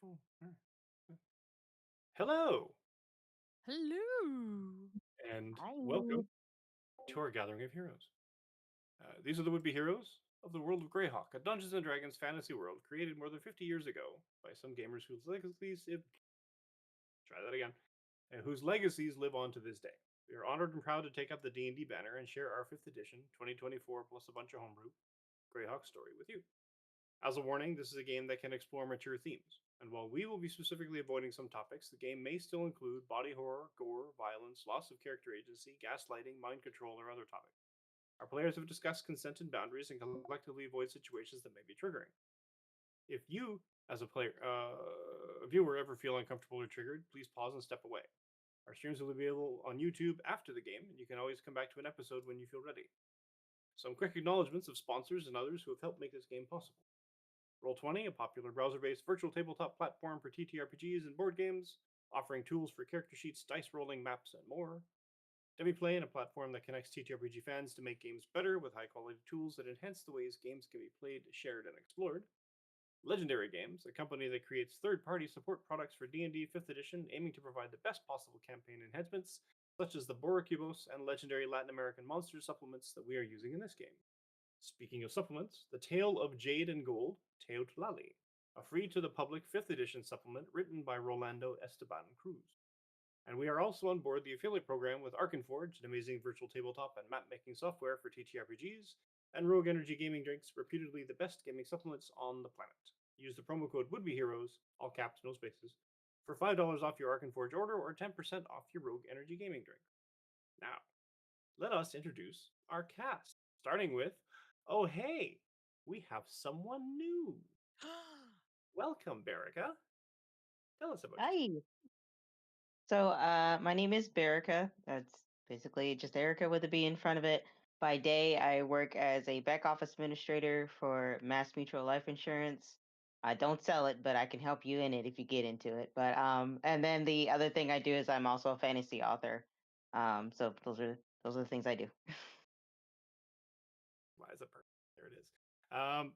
Oh, alright. Hello, Hello. and welcome Hi. to our Gathering of Heroes. These are the would-be heroes of the World of Greyhawk, a Dungeons and Dragons fantasy world created more than 50 years ago by some gamers try that again, whose legacies live on to this day. We are honored and proud to take up the D&D banner and share our 5th edition, 2024 plus a bunch of homebrew, Greyhawk story with you. As a warning, this is a game that can explore mature themes, and while we will be specifically avoiding some topics, the game may still include body horror, gore, violence, loss of character agency, gaslighting, mind control, or other topics. Our players have discussed consent and boundaries and collectively avoid situations that may be triggering. If you, as a viewer, ever feel uncomfortable or triggered, please pause and step away. Our streams will be available on YouTube after the game, and you can always come back to an episode when you feel ready. Some quick acknowledgements of sponsors and others who have helped make this game possible. Roll20, a popular browser-based virtual tabletop platform for TTRPGs and board games, offering tools for character sheets, dice rolling, maps, and more. Demiplay, a platform that connects TTRPG fans to make games better with high-quality tools that enhance the ways games can be played, shared, and explored. Legendary Games, a company that creates third-party support products for D&D 5th edition, aiming to provide the best possible campaign enhancements, such as the Boracubos and legendary Latin American monster supplements that we are using in this game. Speaking of supplements, The Tale of Jade and Gold, Teotlali, a free to the public 5th edition supplement written by Rolando Esteban Cruz. And we are also on board the affiliate program with Arkenforge, an amazing virtual tabletop and map making software for TTRPGs, and Rogue Energy Gaming Drinks, reputedly the best gaming supplements on the planet. Use the promo code WoulDBeHeroes, all caps, no spaces, for $5 off your Arkenforge order or 10% off your Rogue Energy Gaming drink. Now, let us introduce our cast, starting with, oh hey, we have someone new. Welcome, Berica. Tell us about yourself. Hi. My name is Berica. That's basically just Erica with a B in front of it. By day, I work as a back office administrator for Mass Mutual Life Insurance. I don't sell it, but I can help you in it if you get into it. And then the other thing I do is I'm also a fantasy author. So those are the things I do. Liza, perfect. There it is.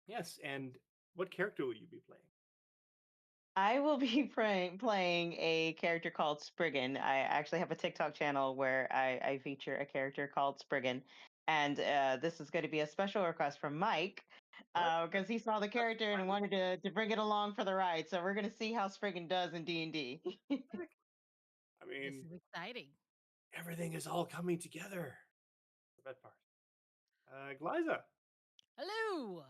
Yes, and what character will you be playing? I will be playing a character called Spriggan. I actually have a TikTok channel where I feature a character called Spriggan. And this is going to be a special request from Mike Oh, because he saw the that's character and fine. wanted to bring it along for the ride. So we're going to see how Spriggan does in D&D. I This mean, is exciting. everything is all coming together. The best part. Gliza. Hello.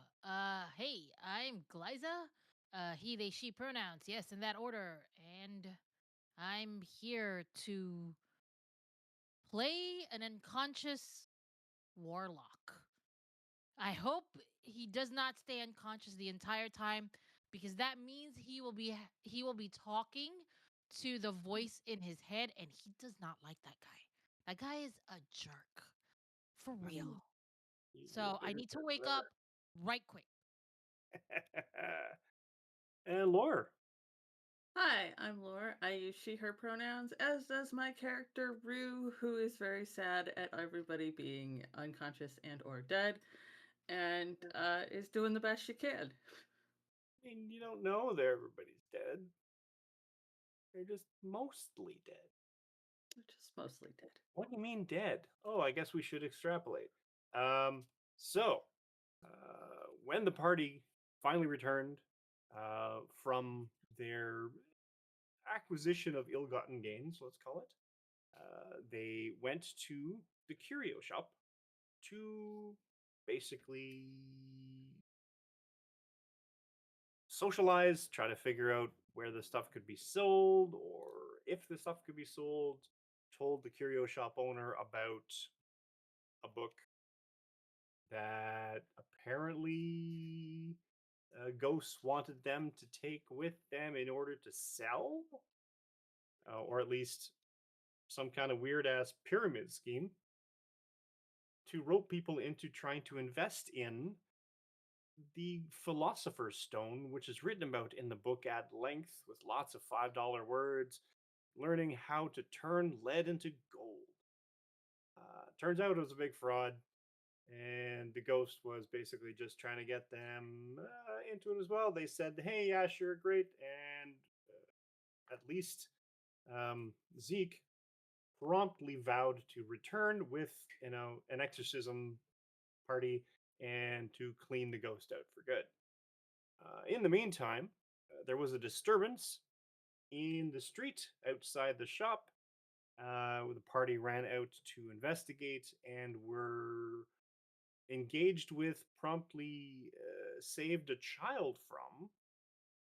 Hey, I'm Glyza. He, they, she pronouns. Yes, in that order. And I'm here to play an unconscious warlock. I hope he does not stay unconscious the entire time because that means he will be talking to the voice in his head and he does not like that guy. That guy is a jerk. For real. You're a So I bigger need to jerk wake than up right quick. ever. And Lore. Hi, I'm Laura. I use she, her pronouns, as does my character Rue, who is very sad at everybody being unconscious and or dead, and is doing the best she can. I mean, you don't know that everybody's dead. They're just mostly dead. Just mostly dead. What do you mean dead? Oh, I guess we should extrapolate. Um, so, when the party finally returned from their acquisition of ill-gotten gains, let's call it, they went to the curio shop to basically socialize, try to figure out where the stuff could be sold or if the stuff could be sold. Told the curio shop owner about a book that apparently ghosts wanted them to take with them in order to sell, or at least some kind of weird ass pyramid scheme to rope people into trying to invest in the Philosopher's Stone, which is written about in the book at length with lots of $5 words, learning how to turn lead into gold. Turns out it was a big fraud. and the ghost was basically just trying to get them into it as well. They said, "Hey, yeah, sure, great," and at least Zeke promptly vowed to return with an exorcism party and to clean the ghost out for good. In the meantime, there was a disturbance in the street outside the shop. The party ran out to investigate and were engaged with, promptly saved a child from,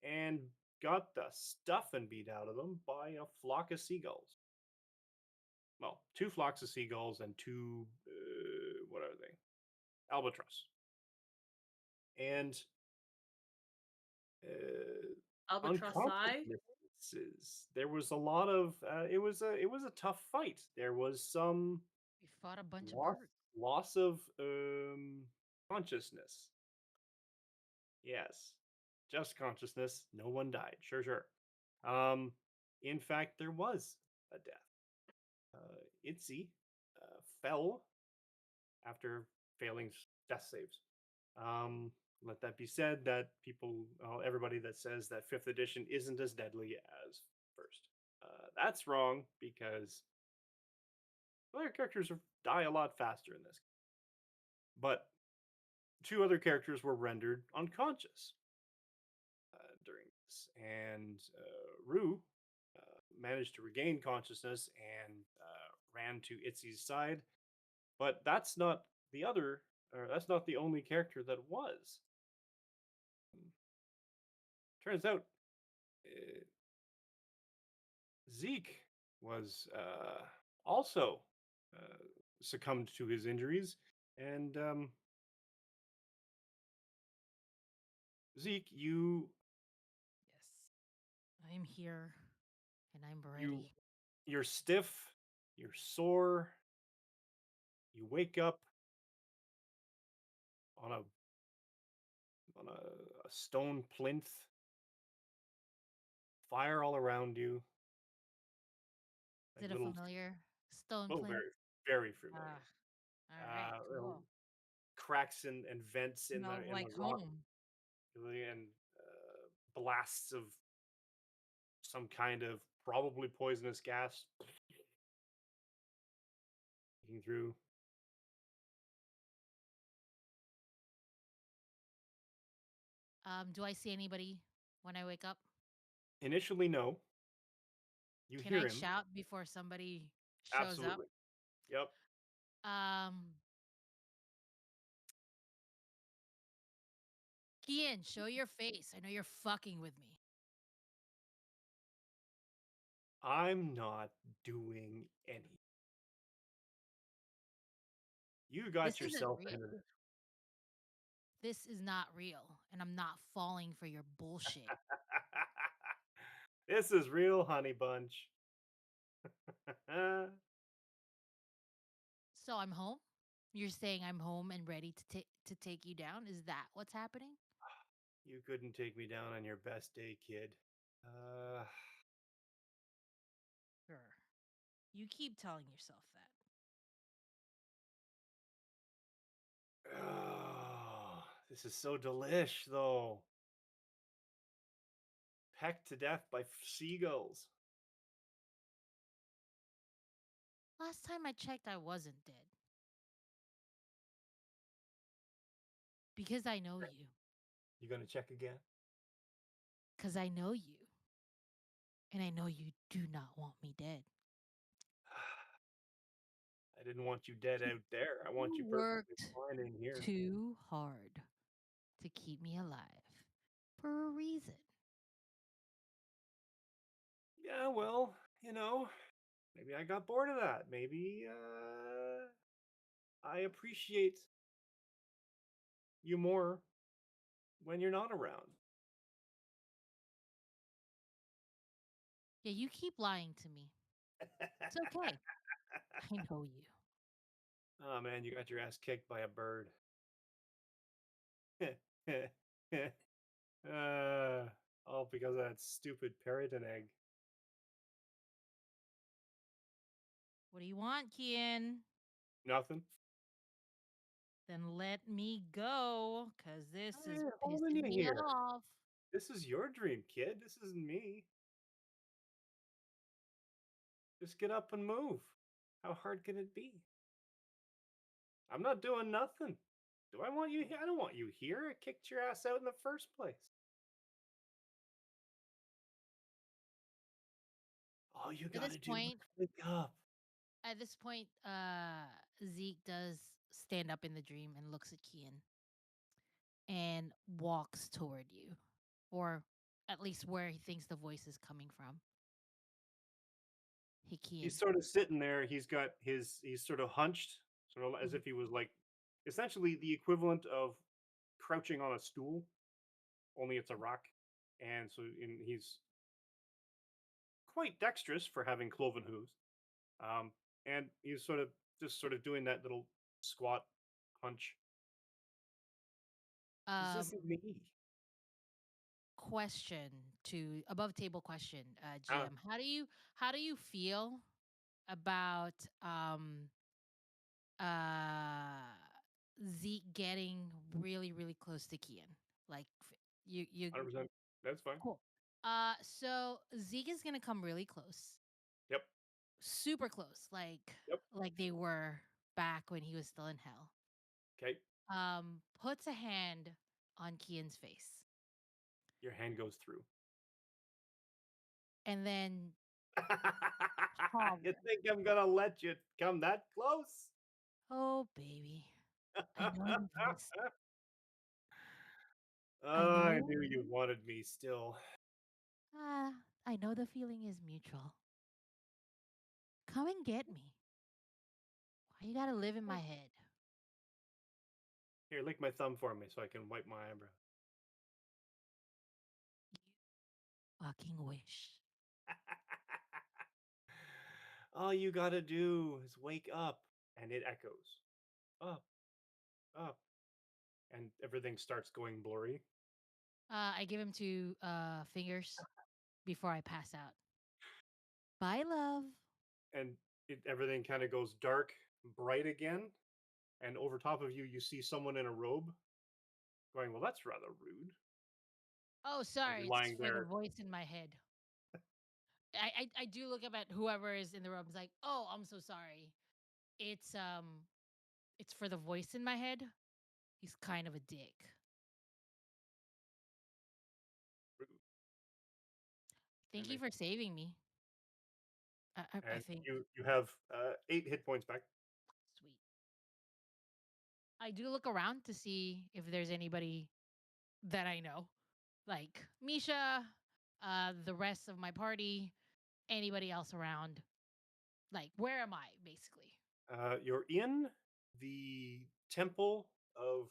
and got the stuffing beat out of them by a flock of seagulls. Well, two flocks of seagulls and two, what are they? Albatross. And Albatross eye. unconsciousnesses. There was a lot of. It was a tough fight. There was some We fought a bunch of loss birds. loss of consciousness. Yes, just consciousness. No one died. Sure, sure. Um, in fact, there was a death. Itzy fell after failing death saves. Let that be said that everybody that says that fifth edition isn't as deadly as first. That's wrong because other characters die a lot faster in this. But two other characters were rendered unconscious during this, and Rue managed to regain consciousness and ran to Itzy's side. But that's not the other, or that's not the only character that was. Turns out Zeke was also succumbed to his injuries, and Zeke, Yes, I'm here and I'm you ready. you're stiff, you're sore, you wake up on a stone plinth, fire all around you, Is like it a little familiar stone oh, plinth? very very Ah, familiar. all right, Little cool. cracks and vents in Smells the like rock, home. and blasts of some kind of probably poisonous gas leaking through. Do I see anybody when I wake up? Initially, no. You Can hear I him. shout before somebody shows up? Absolutely. Yep. Um, Kian, show your face. I know you're fucking with me. I'm not doing any. You got This isn't yourself real. into this. This is not real, and I'm not falling for your bullshit. This is real, honey bunch. So I'm home. You're saying I'm home and ready to take you down. Is that what's happening? You couldn't take me down on your best day, kid. Sure. You keep telling yourself that. Oh, this is so delish, though. Pecked to death by seagulls. Last time I checked, I wasn't dead. Because I know you. You gonna check again? Because I know you. And I know you do not want me dead. I didn't want you dead out there. I want you You perfectly worked fine in here. too hard to keep me alive for a reason. Yeah, well, maybe I got bored of that. Maybe I appreciate you more when you're not around. Yeah, you keep lying to me. It's okay. I know you. Oh man, you got your ass kicked by a bird. uh, all because of that stupid parrot and egg. What do you want, Kian? Nothing. Then let me go, cause this is I'm holding pissing you me here. off. This is your dream, kid. This isn't me. Just get up and move. How hard can it be? I'm not doing nothing. Do I want you here? I don't want you here. I kicked your ass out in the first place. All you At this gotta do is point, wake up. Zeke does stand up in the dream and looks at Kian and walks toward you, or at least where he thinks the voice is coming from. Hey, Kian. He's sort of sitting there. He's sort of hunched, sort of as Mhm. if he was like essentially the equivalent of crouching on a stool, only it's a rock. And so he's quite dexterous for having cloven hooves. Um, and he's sort of just sort of doing that little squat hunch. This Um, isn't me. question to above table question, Ah, GM. How do you feel about uh Zeke getting really really close to Kian? Like you 100%. That's fine. cool. So Zeke is gonna come really close, Yep. super close, like Yep. they were back when he was still in hell. Okay. Puts a hand on Kian's face, Your hand goes through. and then palm You him. think I'm gonna let you come that close? Oh baby, I know you've missed. I Oh, I know. knew you wanted me still. Ah, I know the feeling is mutual. Come and get me. Why you gotta live in my head? Here, lick my thumb for me so I can wipe my eyebrow. You fucking wish. All you gotta do is wake up, and it echoes. Up, up, and everything starts going blurry. I give him two fingers before I pass out. Bye, love. And everything kind of goes dark, bright again. And over top of you, you see someone in a robe going, "Well, that's rather rude." Oh, And sorry, they're it's lying for the there. voice in my head. I do look up at whoever is in the room. It's like, oh, I'm so sorry. It's it's for the voice in my head. He's kind of a dick. Rude. Thank And you they for saving me. I and think you have 8 hit points back. sweet. I do look around to see if there's anybody that I know, like Misha, the rest of my party, anybody else around. Like, where am I, basically? You're in the temple of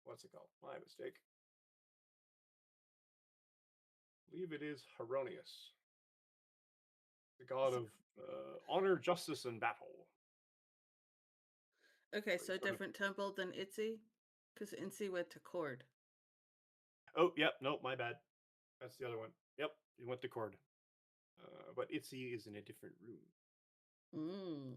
what's it called? My mistake. I believe it is Heronius, the god So, of honor, justice, and battle. Okay, So so a sort of. different temple than Itzy? Because Itzy went to Cord. Oh, yep. No, my bad. That's the other one. Yep, you went to Cord. But Itzy is in a different room. Mm.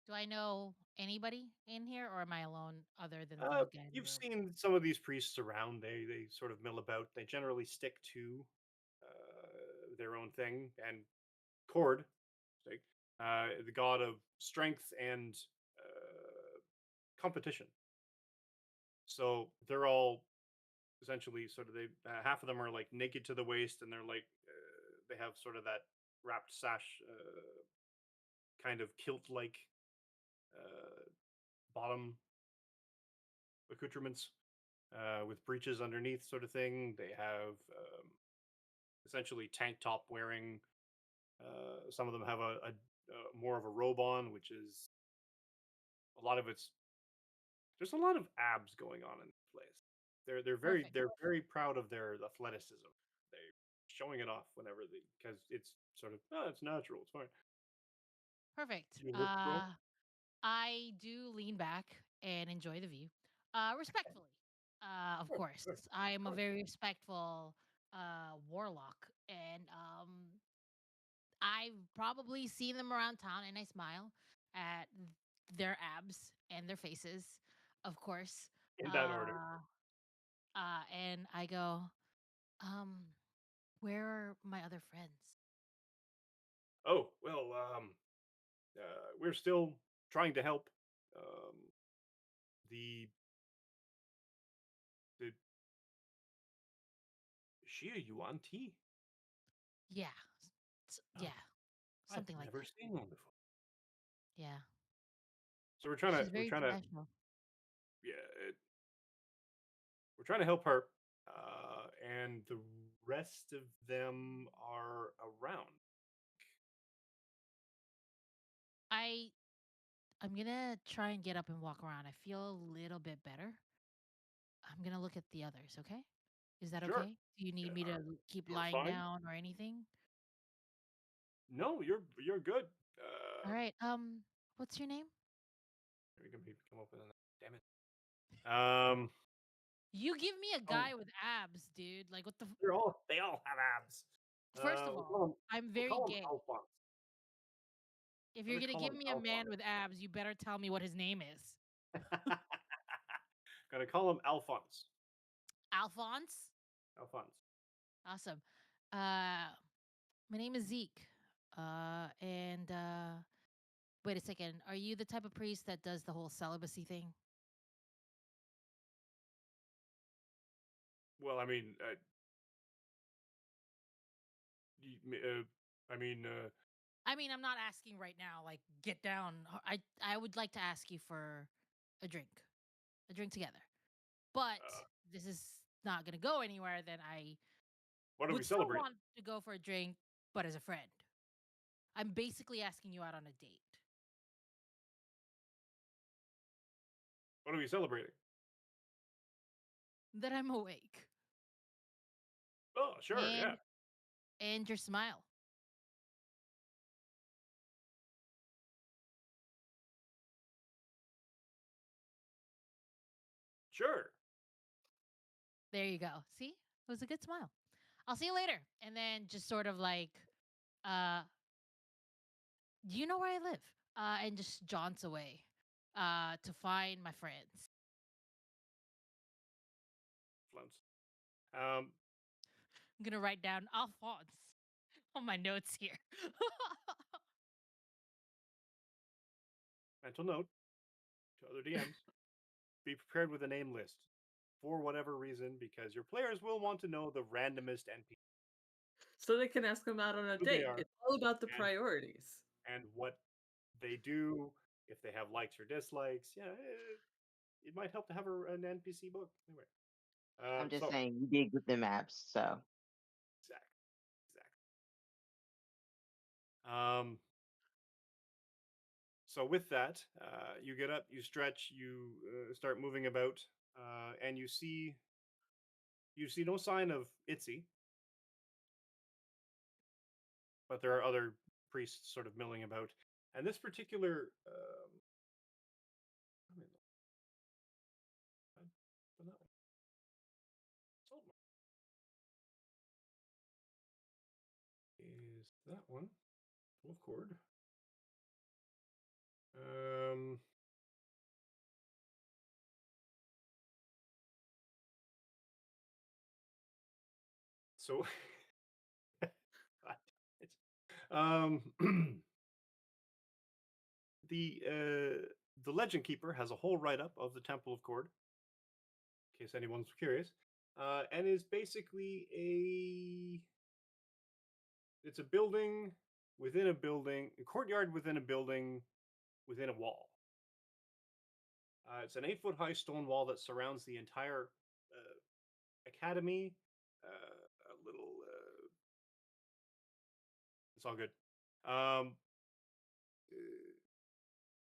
do I know anybody in here, or am I alone other than the guy in the You've room? seen some of these priests around. They sort of mill about. They generally stick to their own thing. And Cord, like, the god of strength and competition. So they're all essentially sort of they half of them are like naked to the waist, and they're like they have sort of that wrapped sash kind of kilt like uh, bottom accoutrements with breeches underneath, sort of thing. They have essentially tank top wearing. Some of them have a more of a robe on, which is a lot of it's there's a lot of abs going on in this place. Perfect. They're very proud of their athleticism. They're showing it off whenever they because it's sort of it's natural. It's fine. Perfect. You look bro. I do lean back and enjoy the view. Respectfully. Of course. I am a very respectful warlock, and I've probably seen them around town, and I smile at their abs and their faces, of course. In that order. And I go, um, where are my other friends? Oh, well, we're still trying to help. Um, the is she a Yuan Ti? Yeah, Oh, yeah, I've something like never that. seen one before. Yeah, So she's we're very trying to professional. yeah, we're trying to help her, and the rest of them are around. I I'm gonna try and get up and walk around. I feel a little bit better. I'm gonna look at the others. Okay, is that Sure. okay? Do you Yeah, need me to keep you're lying fine. down or anything? No, you're good. All right. What's your name? We can maybe come up with another. Damn it. You give me a Oh, guy with abs, dude. Like what the? they all have abs. First of all, I'm We'll very call him gay. Alphonse. If I'm you're gonna gonna call give him me a man Alphonse. with abs, you better tell me what his name is. Gonna call him Alphonse. Alphonse. Alphonse. Awesome. My name is Zeke. And wait a second. Are you the type of priest that does the whole celibacy thing? Well, I mean, I mean, I mean, I'm not asking right now. Like, get down. I would like to ask you for a drink together. But uh, this is not gonna go anywhere. Then I what are we would still celebrating? want to go for a drink, but as a friend. I'm basically asking you out on a date. What are we celebrating? That I'm awake. Oh, sure, yeah, And your smile. sure. There you go. See? It was a good smile. I'll see you later. And then just sort of like, uh, do you know where I live? And just jaunts away to find my friends. Flounce. Um, I'm going to write down Alphonse on my notes here. mental note to other DMs: be prepared with a name list for whatever reason, because your players will want to know the randomest NPC, So they can ask them out on a who they date. are, It's all about the and priorities. what they do, if they have likes or dislikes. Yeah, it might help to have an NPC book. Anyway, I'm just so saying you dig with them apps, so exactly, exactly. So with that, you get up, you stretch, you start moving about, and you see no sign of Itzy, but there are other priests sort of milling about. And this particular, I mean, but not Saltmarsh. Is that one? 12 chord. Um, so, God damn it. The Legend Keeper has a whole write up of the Temple of Cord, in case anyone's curious, and is basically it's a building within a building, a courtyard within a building within a wall. It's an 8-foot high stone wall that surrounds the entire academy. A little, it's all good. Uh,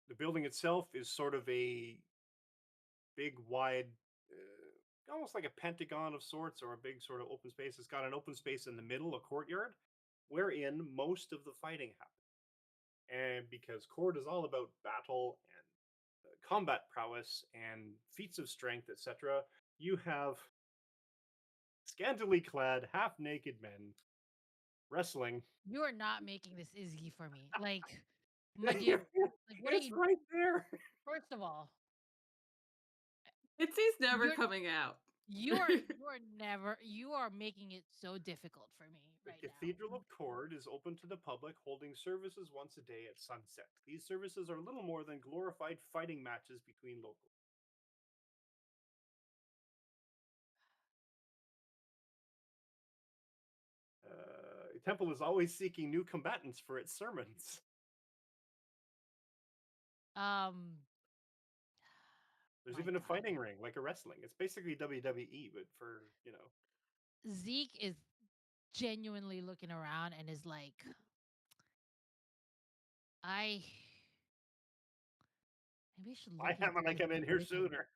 the building itself is sort of a big, wide, almost like a pentagon of sorts, or a big sort of open space. It's got an open space in the middle, a courtyard, wherein most of the fighting happens. And because Cord is all about battle and combat prowess and feats of strength, etc., you have scantily clad, half naked men wrestling. You are not making this easy for me. Like, my dude, like, what are It's you? right there. First of all, It's never you're coming out. you are making it so difficult for me The right now. Cathedral of Cord is open to the public, holding services once a day at sunset. These services are little more than glorified fighting matches between locals. The temple is always seeking new combatants for its sermons. Um, There's my even a God, fighting ring, like a wrestling. It's basically WWE, but for, Zeke is genuinely looking around and is like, I maybe I should why look haven't into I this come in here division. sooner?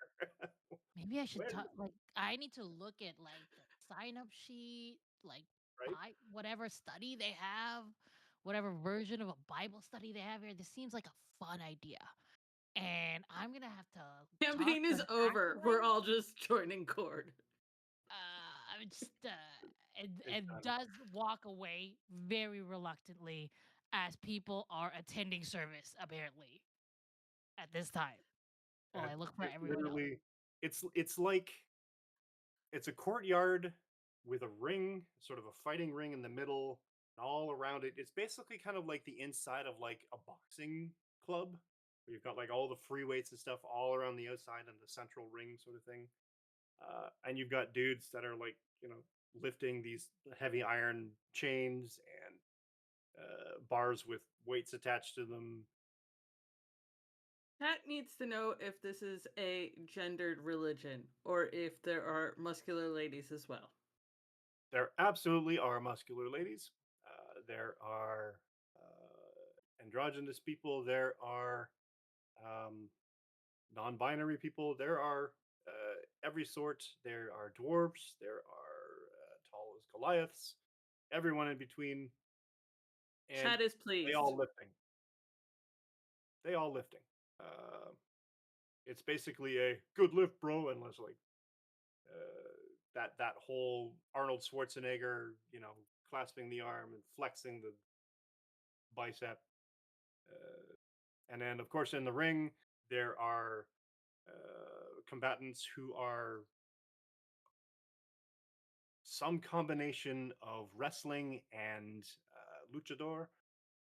Maybe I should When, talk. Like, I need to look at like the sign up sheet, like right? buy whatever study they have, whatever version of a Bible study they have here. This seems like a fun idea, and I'm gonna have to talk Campaign to is over. We're Hackaway. all just joining Cord. I'm just It's and done. does walk away very reluctantly as people are attending service apparently at this time. While I look for There's everyone else. literally, it's like it's a courtyard with a ring, sort of a fighting ring in the middle, and all around it. It's basically kind of like the inside of like a boxing club, where you've got like all the free weights and stuff all around the outside and the central ring sort of thing. And you've got dudes that are like, lifting these heavy iron chains and bars with weights attached to them. Pat needs to know if this is a gendered religion or if there are muscular ladies as well. There absolutely are muscular ladies. There are androgynous people. There are um, non-binary people. There are every sort. There are dwarves. There are tall as Goliaths. Everyone in between, and Chat is they pleased. all lifting. They all lifting. Uh, it's basically a good lift, bro, unless like that whole Arnold Schwarzenegger, clasping the arm and flexing the bicep. And then, of course, in the ring, there are combatants who are some combination of wrestling and luchador,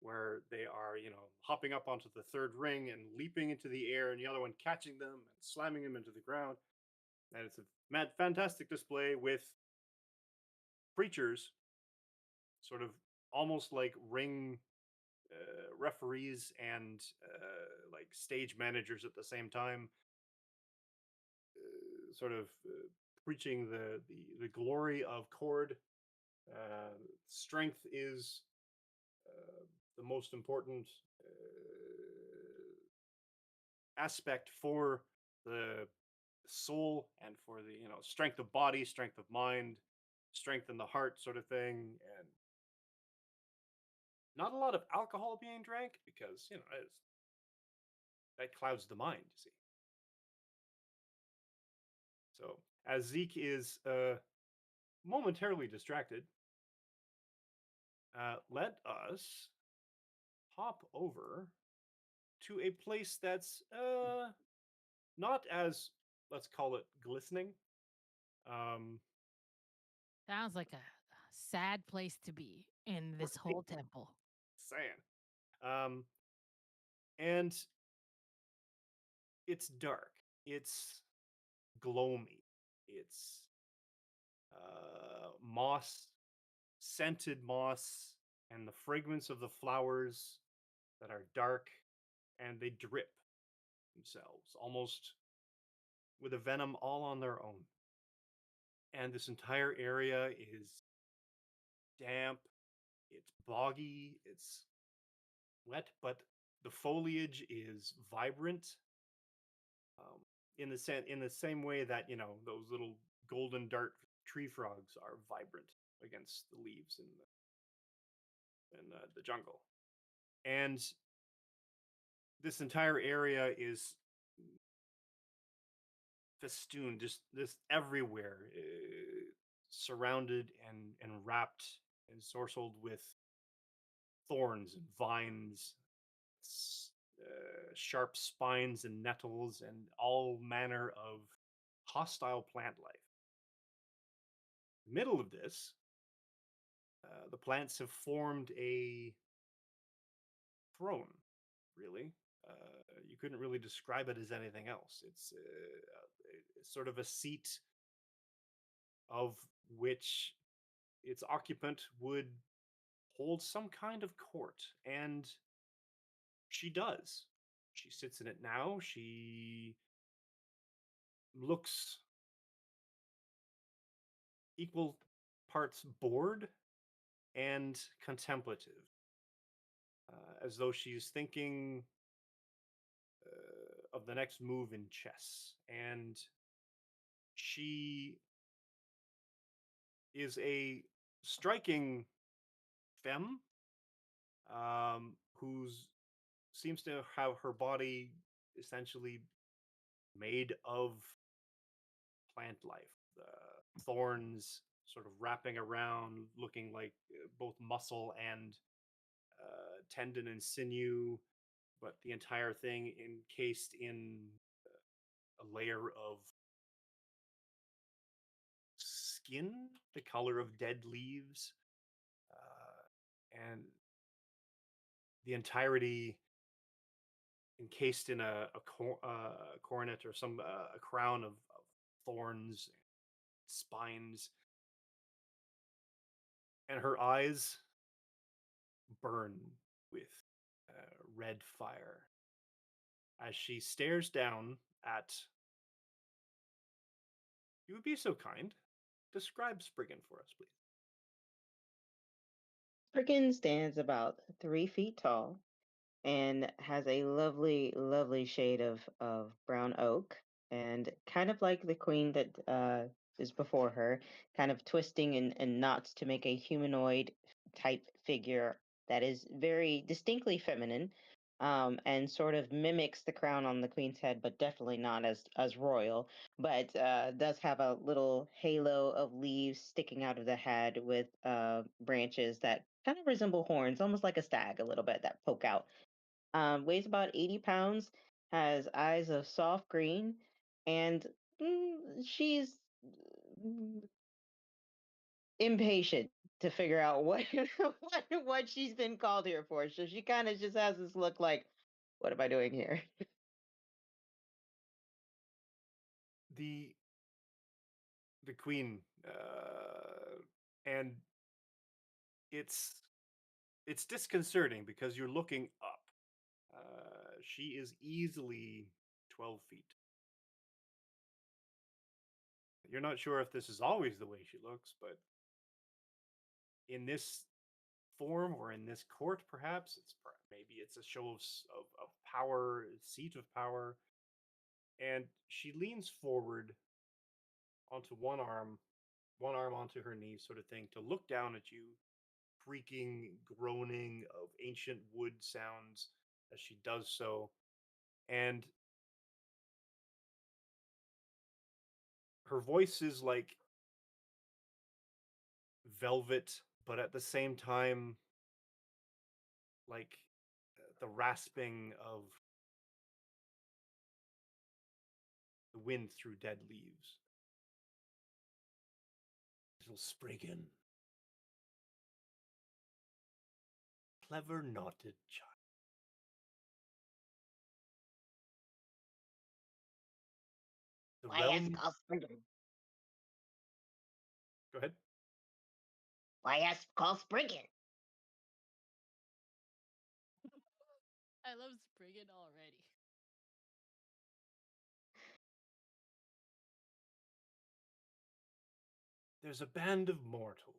where they are, hopping up onto the third ring and leaping into the air, and the other one catching them and slamming them into the ground. And it's a fantastic display with preachers, sort of almost like ring referees and like stage managers at the same time, sort of preaching the glory of Cord. Strength is the most important aspect for the soul and for the strength of body, strength of mind, strength in the heart, sort of thing, and not a lot of alcohol being drank because that clouds the mind. You see. So as Zeke is momentarily distracted, let us hop over to a place that's not as, let's call it, glistening. Um, Sounds like a sad place to be in we're this whole temple. saying. And it's dark. It's gloomy. It's moss, scented moss, and the fragrance of the flowers that are dark, and they drip themselves almost with a venom all on their own. And this entire area is damp, it's boggy, it's wet, but the foliage is vibrant. In the same way that those little golden dart tree frogs are vibrant against the leaves in the jungle, and this entire area is festooned, just this everywhere, surrounded and wrapped ensorcelled with thorns and vines, sharp spines and nettles, and all manner of hostile plant life. In the middle of this, the plants have formed a throne, really. You couldn't really describe it as anything else. It's sort of a seat of which its occupant would hold some kind of court, and she does. She sits in it now. She looks equal parts bored and contemplative, as though she's thinking of the next move in chess. And she is a striking femme, who's seems to have her body essentially made of plant life. Thorns sort of wrapping around, looking like both muscle and tendon and sinew, but the entire thing encased in a layer of skin, the color of dead leaves, and the entirety encased in a coronet or some a crown of thorns, spines, and her eyes burn with red fire as she stares down at. You would be so kind. Describe Spriggan for us, please. Frickin stands about 3 feet tall and has a lovely, lovely shade of brown oak, and kind of like the queen that is before her, kind of twisting in knots to make a humanoid type figure that is very distinctly feminine, and sort of mimics the crown on the queen's head, but definitely not as royal. But does have a little halo of leaves sticking out of the head with branches that kind of resemble horns, almost like a stag, a little bit that poke out. Weighs about 80 pounds, has eyes of soft green, and she's mm, impatient to figure out what, what she's been called here for. So she kind of just has this look like, what am I doing here? The queen, and it's disconcerting because you're looking up. She is easily 12 feet. You're not sure if this is always the way she looks, but in this form or in this court, perhaps maybe it's a show of power, seat of power. And she leans forward onto one arm onto her knee, sort of thing, to look down at you, creaking, groaning of ancient wood sounds as she does so. And her voice is like velvet, but at the same time, like the rasping of the wind through dead leaves. Little Spriggan. Clever knotted child. The Why ask realm. call Spriggan? Go ahead. Why ask call Spriggan? I love Spriggan already. There's a band of mortals.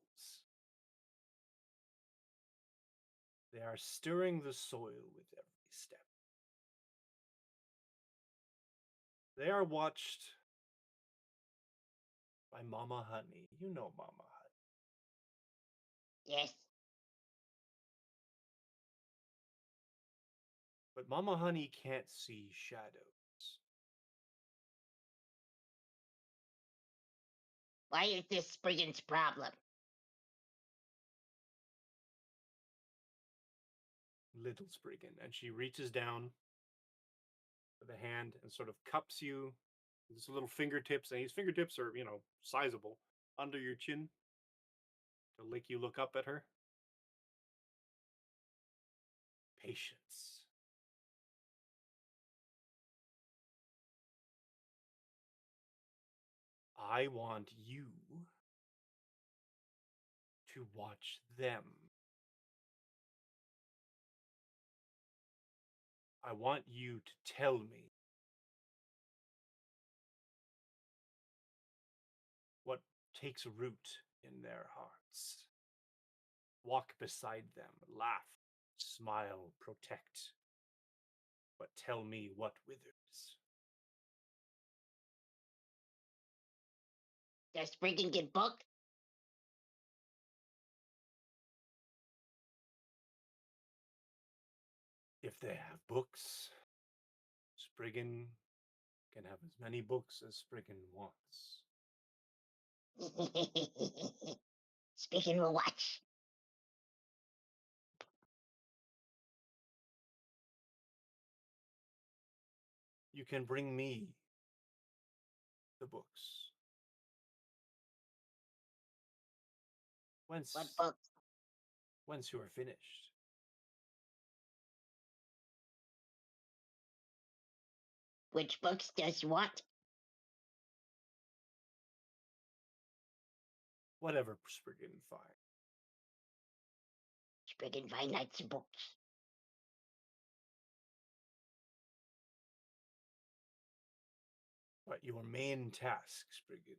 They are stirring the soil with every step. They are watched by Mama Honey. You know Mama Honey. Yes. But Mama Honey can't see shadows. Why is this Spriggan's problem? little Spriggan. And she reaches down with a hand and sort of cups you with his little fingertips. And his fingertips are, sizable, under your chin to make you look up at her. Patience. I want you to watch them. I want you to tell me what takes root in their hearts. Walk beside them, laugh, smile, protect. But tell me what withers. Does Spriggan get booked? If they have books, Spriggan can have as many books as Spriggan wants. Spriggan will watch. You can bring me the books. What books? Once you are finished. Which books does you want? Whatever Spriggan finds. Spriggan find lots of books. But your main task, Spriggan,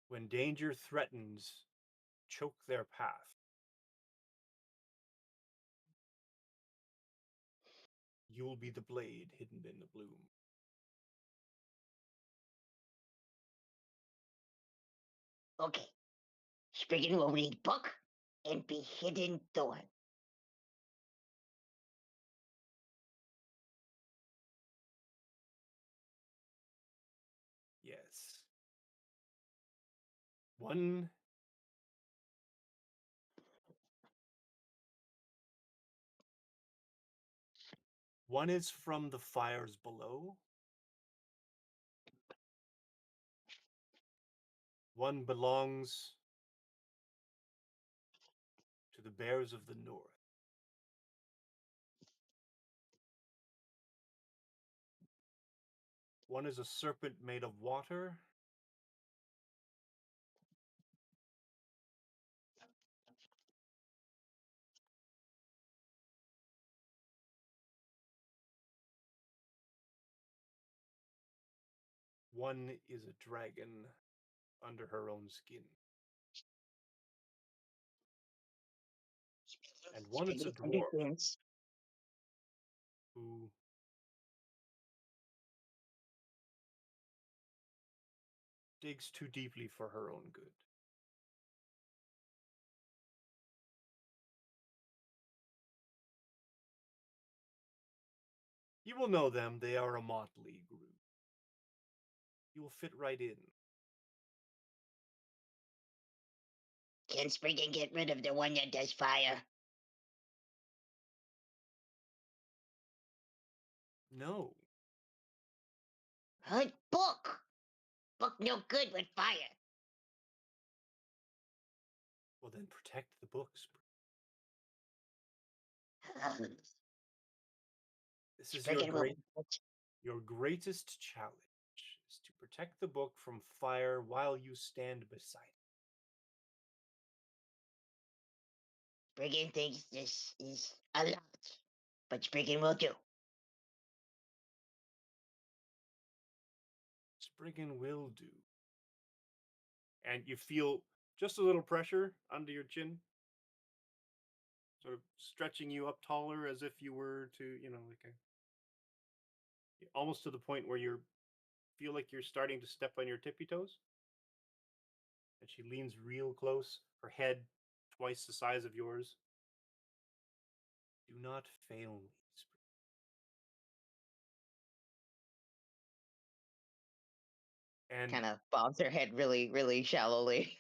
when danger threatens, choke their path. You'll be the blade hidden in the bloom. Okay. Spriggan will read book and be hidden thorn. Yes. One is from the fires below. One belongs to the bears of the north. One is a serpent made of water. One is a dragon under her own skin. And one is a dwarf who digs too deeply for her own good. You will know them. They are a motley group. You will fit right in. Can Spriggan get rid of the one that does fire? No. Hunt book. Book no good with fire. Well, then protect the books. This is Spriggan will. your greatest challenge is to protect the book from fire while you stand beside it. Spriggan thinks this is a lot, but Spriggan will do. Spriggan will do. And you feel just a little pressure under your chin, sort of stretching you up taller as if you were to, almost to the point where you feel like you're starting to step on your tippy toes. And she leans real close, her head twice the size of yours. Do not fail me, Spriggan. And kind of bobs her head really, really shallowly.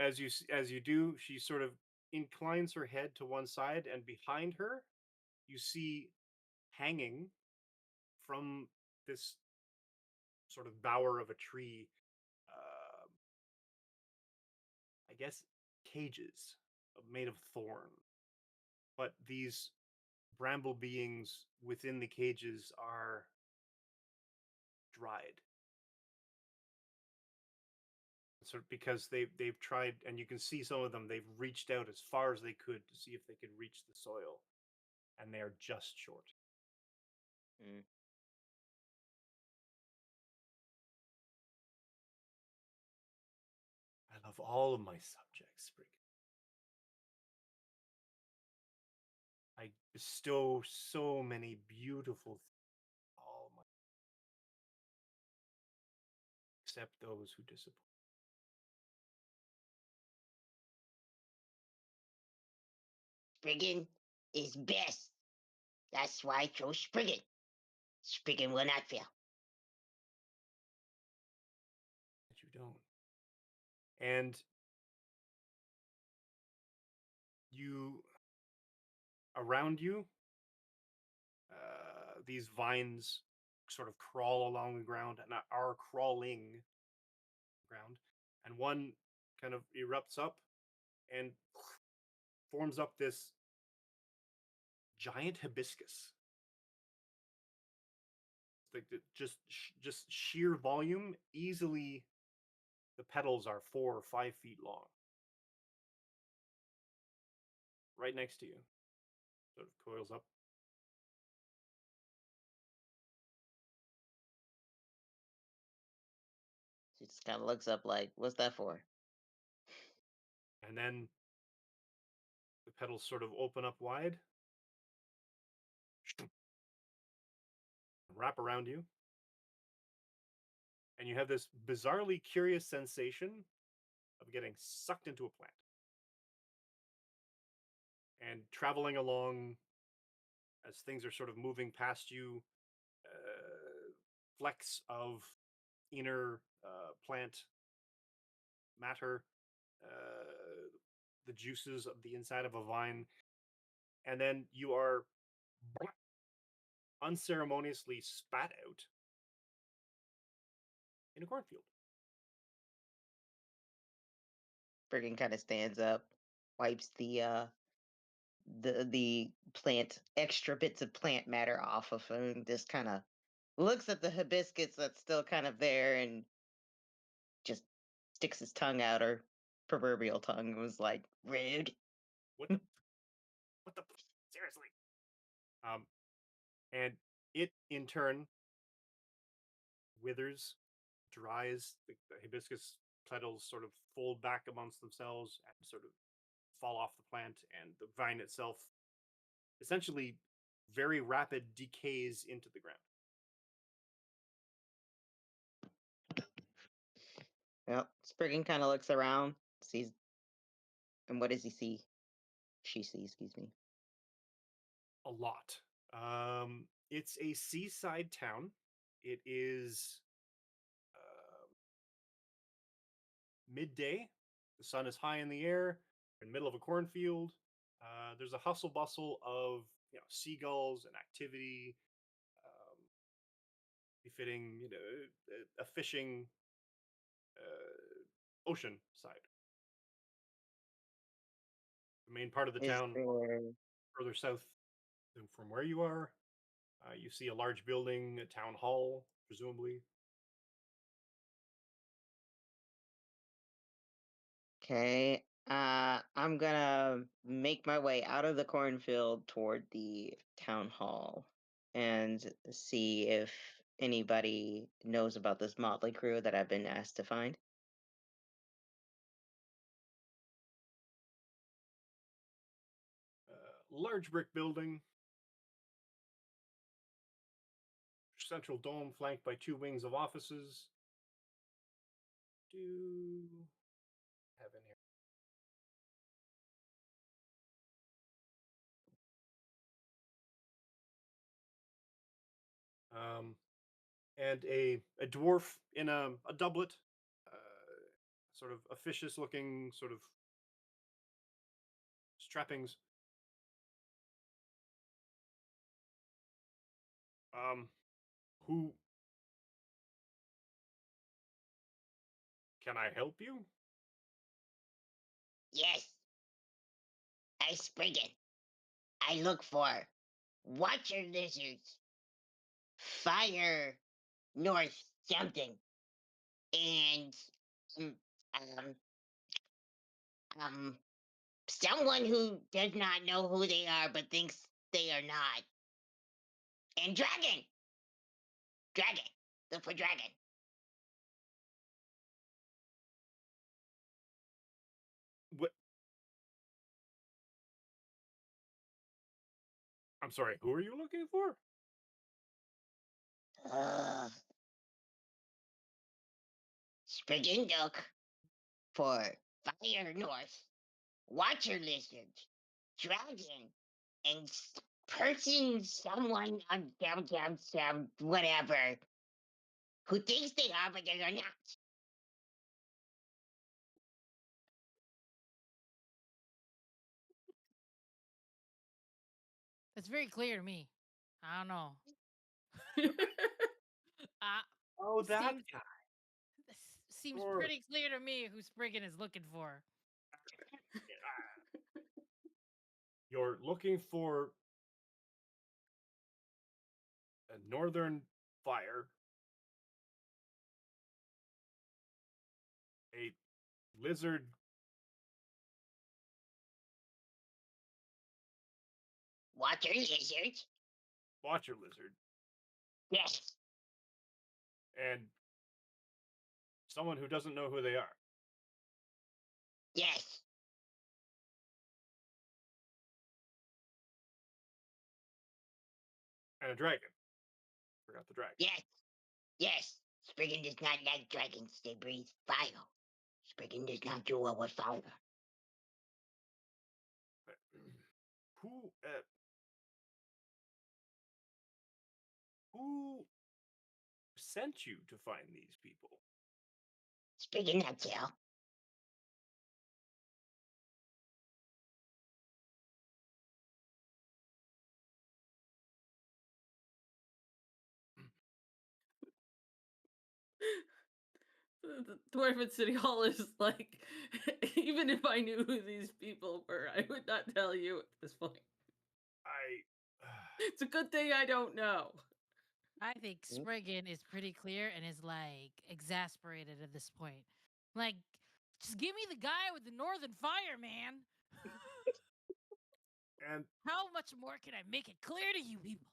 As you do, she sort of inclines her head to one side, and behind her, you see hanging from this sort of bower of a tree, uh, I guess cages made of thorn. But these bramble beings within the cages are dried. Sort of because they've tried, and you can see some of them. They've reached out as far as they could to see if they could reach the soil, and they are just short. Mm. I love all of my subjects, Sprig. I bestow so many beautiful things, all my, except those who disappoint. Spriggan is best. That's why I chose Spriggan. Spriggan will not fail. That you don't. And you, around you, these vines sort of crawl along the ground and are crawling ground, and one kind of erupts up and forms up this giant hibiscus. Like just sheer volume, easily the petals are 4 or 5 feet long. Right next to you, sort of coils up. She just kind of looks up like, what's that for? And then the petals sort of open up wide, wrap around you, and you have this bizarrely curious sensation of getting sucked into a plant and traveling along as things are sort of moving past you. Flecks of inner plant matter, the juices of the inside of a vine, and then you are unceremoniously spat out in a cornfield. Spriggan kind of stands up, wipes the plant extra bits of plant matter off of him, and just kind of looks at the hibiscus that's still kind of there and just sticks his tongue out, or proverbial tongue, and was like, rude. What the? What the? Seriously. And it in turn withers, dries. The hibiscus petals sort of fold back amongst themselves and sort of fall off the plant, and the vine itself essentially very rapid decays into the ground. Well, Spriggan kind of looks around, sees, and what does he see? She sees, excuse me. A lot. It's a seaside town. It is midday. The sun is high in the air. In the middle of a cornfield. There's a hustle bustle of seagulls and activity, befitting a fishing ocean side. The main part of the Is town, there further south from where you are, you see a large building, a town hall, presumably. okay? I'm gonna make my way out of the cornfield toward the town hall and see if anybody knows about this motley crew that I've been asked to find. Large brick building, central dome flanked by 2 wings of offices. Do have in here? And a dwarf in a doublet, sort of officious looking sort of strappings. Who can I help you? Yes, I Spriggan. I look for watcher lizards, fire north something, and um, um, someone who does not know who they are but thinks they are not. And dragon. Dragon. Look for dragon. What? I'm sorry. Who are you looking for? Spriggan look for fire north, watcher lizards, dragon, and person, someone on downtown, whatever, who thinks they are but they are not. It's very clear to me. I don't know. Uh, Oh, that seems, guy. seems Sure. pretty clear to me who Spriggan is looking for. You're looking for a northern fire, a lizard. Watcher lizards? Watcher lizard, Yes. and someone who doesn't know who they are. Yes. And a dragon. Forgot the dragon. Yes. Yes. Spriggan does not like dragons. They breathe fire. Spriggan does not do well with fire. Who? Who sent you to find these people? Spriggan not tell. The Dwarven City Hall is like, even if I knew who these people were, I would not tell you at this point. It's a good thing I don't know. I think Spriggan is pretty clear and is like exasperated at this point. Like, just give me the guy with the northern fire, man. And How much more can I make it clear to you people?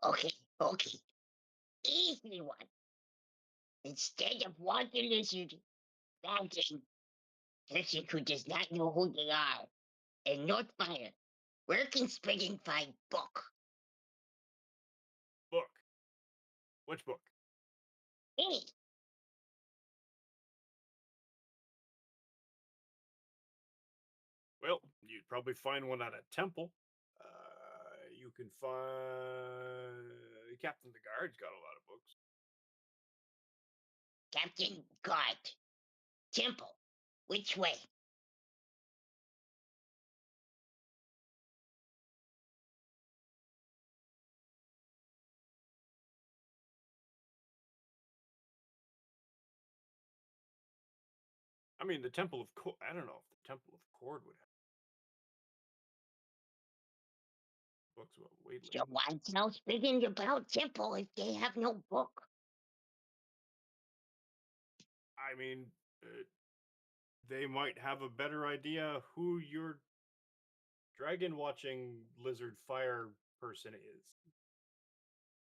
Okay, okay. Easy one. Instead of watcher lizard, dragon, person who does not know who they are, and not fire, where can Spriggan find book? book. Which book? Any. Well, you'd probably find one at a temple. You can find Captain the Guard's got a lot of books. Captain Guard. Temple. Which way? I mean, the Temple of I don't know if the Temple of Cord would have books about Wadeland. So why tell Spriggan about temple if they have no book? I mean, they might have a better idea who your dragon watching lizard fire person is.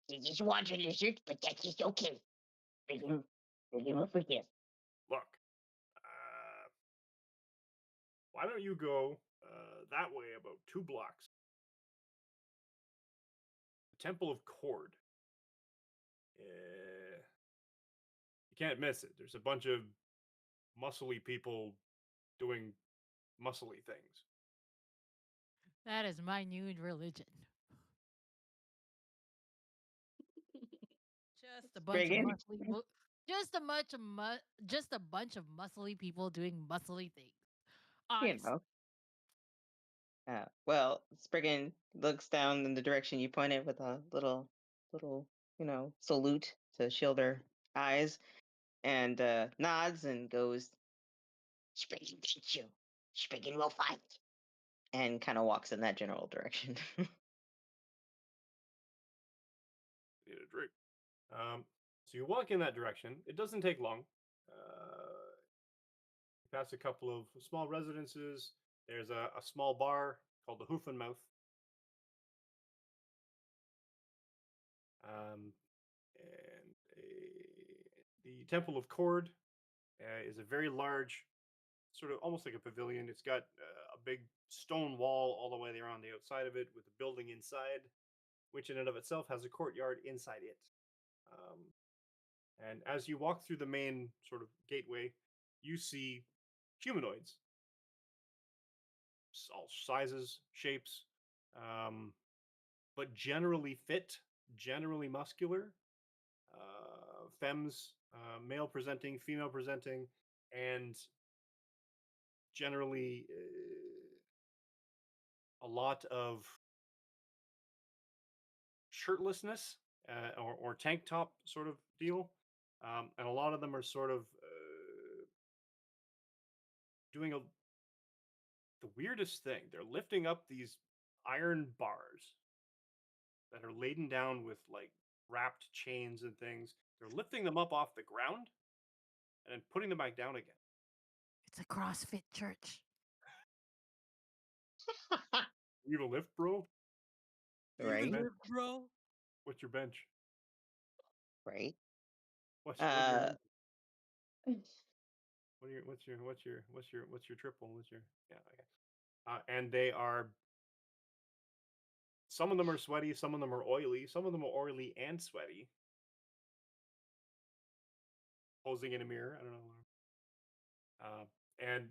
They just want a lizard, but that's just okay. Spriggan will forgive. Look, why don't you go that way about 2 blocks? The Temple of Cord. You can't miss it. There's a bunch of muscly people doing muscly things. That is my new religion. Just a bunch of Spriggan. just a bunch of muscly people doing muscly things. You Honestly. know. Well, Spriggan looks down in the direction you pointed with a little, salute to shield her eyes, and nods and goes, Spriggan teach you. Spriggan will fight. And kind of walks in that general direction. Need a drink. So you walk in that direction. It doesn't take long. You pass a couple of small residences. There's a small bar called the Hoof and Mouth. And the Temple of Cord is a very large, sort of almost like a pavilion. It's got a big stone wall all the way around the outside of it, with a building inside, which in and of itself has a courtyard inside it. And as you walk through the main sort of gateway, you see humanoids, all sizes, shapes, but generally fit, generally muscular. Femmes, male presenting, female presenting, and generally a lot of shirtlessness or tank top sort of deal. And a lot of them are sort of doing the weirdest thing. They're lifting up these iron bars that are laden down with like wrapped chains and things. They're lifting them up off the ground and then putting them back down again. It's a CrossFit church. You have a lift, bro? Right? Bro. What's your bench? Right? What's Uh, your triple? What's your yeah? Okay. And they are. Some of them are sweaty. Some of them are oily. Some of them are oily and sweaty. Posing in a mirror. I don't know. And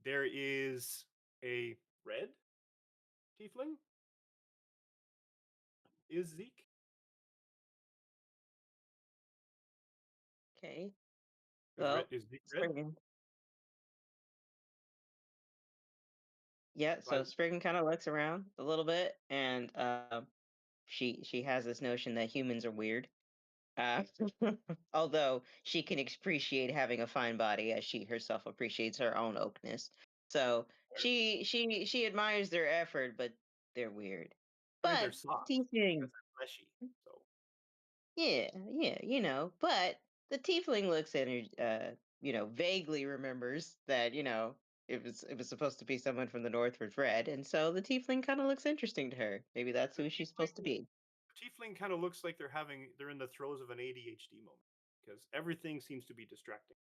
there is a red tiefling. Is Zeke? okay. Well, Is Zeke red? Spriggan. Yeah, so Right. Spriggan kind of looks around a little bit, and she has this notion that humans are weird. Uh, although she can appreciate having a fine body, as she herself appreciates her own oakness. So she admires their effort, but they're weird. I mean, they're But soft tiefling, because they're fleshy. So yeah, but the tiefling looks at her, vaguely remembers that, it was supposed to be someone from the north with red, and so the tiefling kind of looks interesting to her. Maybe that's the who she's supposed to be. tiefling kind of looks like they're in the throes of an ADHD moment because everything seems to be distracting.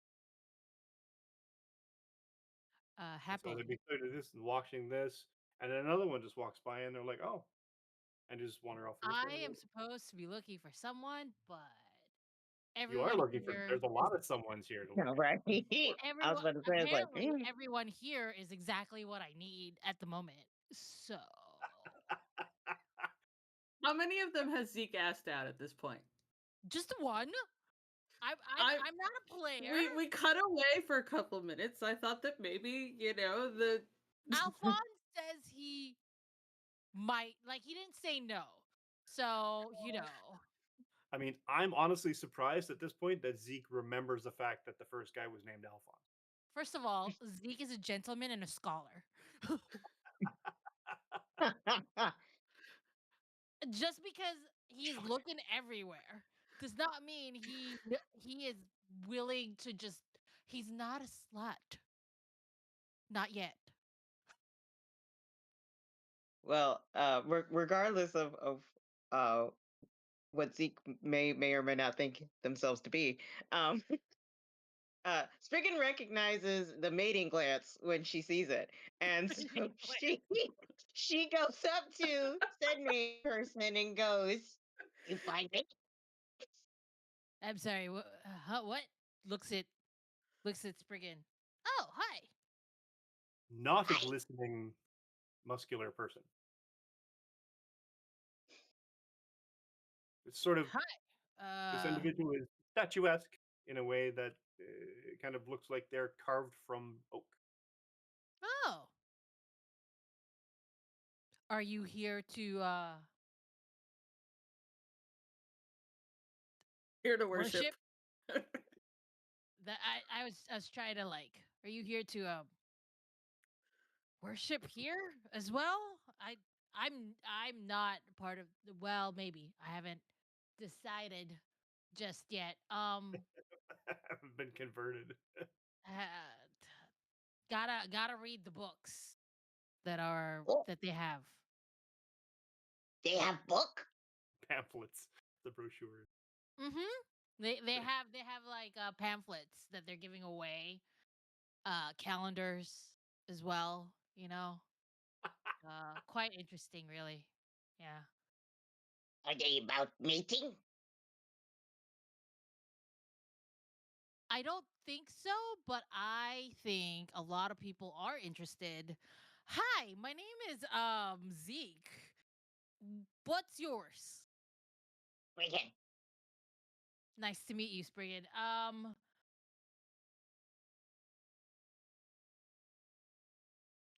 And so Happen. they'd be doing this and watching this, and then another one just walks by and they're like, "Oh," and just wander off. I am supposed to be looking for someone, but You are everyone looking for. here There's a lot of someone's here to look Yeah, at. right. I was everyone about to say, I was like, apparently everyone here is exactly what I need at the moment. So How many of them has Zeke asked out at this point? just one. I'm not a player. We cut away for a couple of minutes. I thought that maybe, the Alphonse says he might, like, he didn't say no. So, I mean, I'm honestly surprised at this point that Zeke remembers the fact that the first guy was named Alphonse. first of all, Zeke is a gentleman and a scholar. Just because he's looking everywhere does not mean he is willing to just. He's not a slut. Not yet. well, regardless of uh, what Zeke may or may not think themselves to be, um, Spriggan recognizes the mating glance when she sees it, and so she goes up to said main person and goes, "You find it?" I'm sorry. What? Looks at Spriggan. Oh, hi. Not a glistening, muscular person. It's sort of Hi. This Uh individual is statuesque in a way that kind of looks like they're carved from oak. oh. Are you here to Here to worship. worship? That I was trying to like. Are you here to worship here as well? I'm not part of the, well, maybe. I haven't decided just yet. Haven't been converted. Uh, gotta read the books that are Oh, that they have. they have book? Pamphlets, the brochures. Mhm. They have like pamphlets that they're giving away, calendars as well, you know. Quite interesting really. Yeah. Are they about mating? I don't think so, but I think a lot of people are interested. Hi, my name is Zeke. What's yours? Friggin'. Nice to meet you, Spriggan.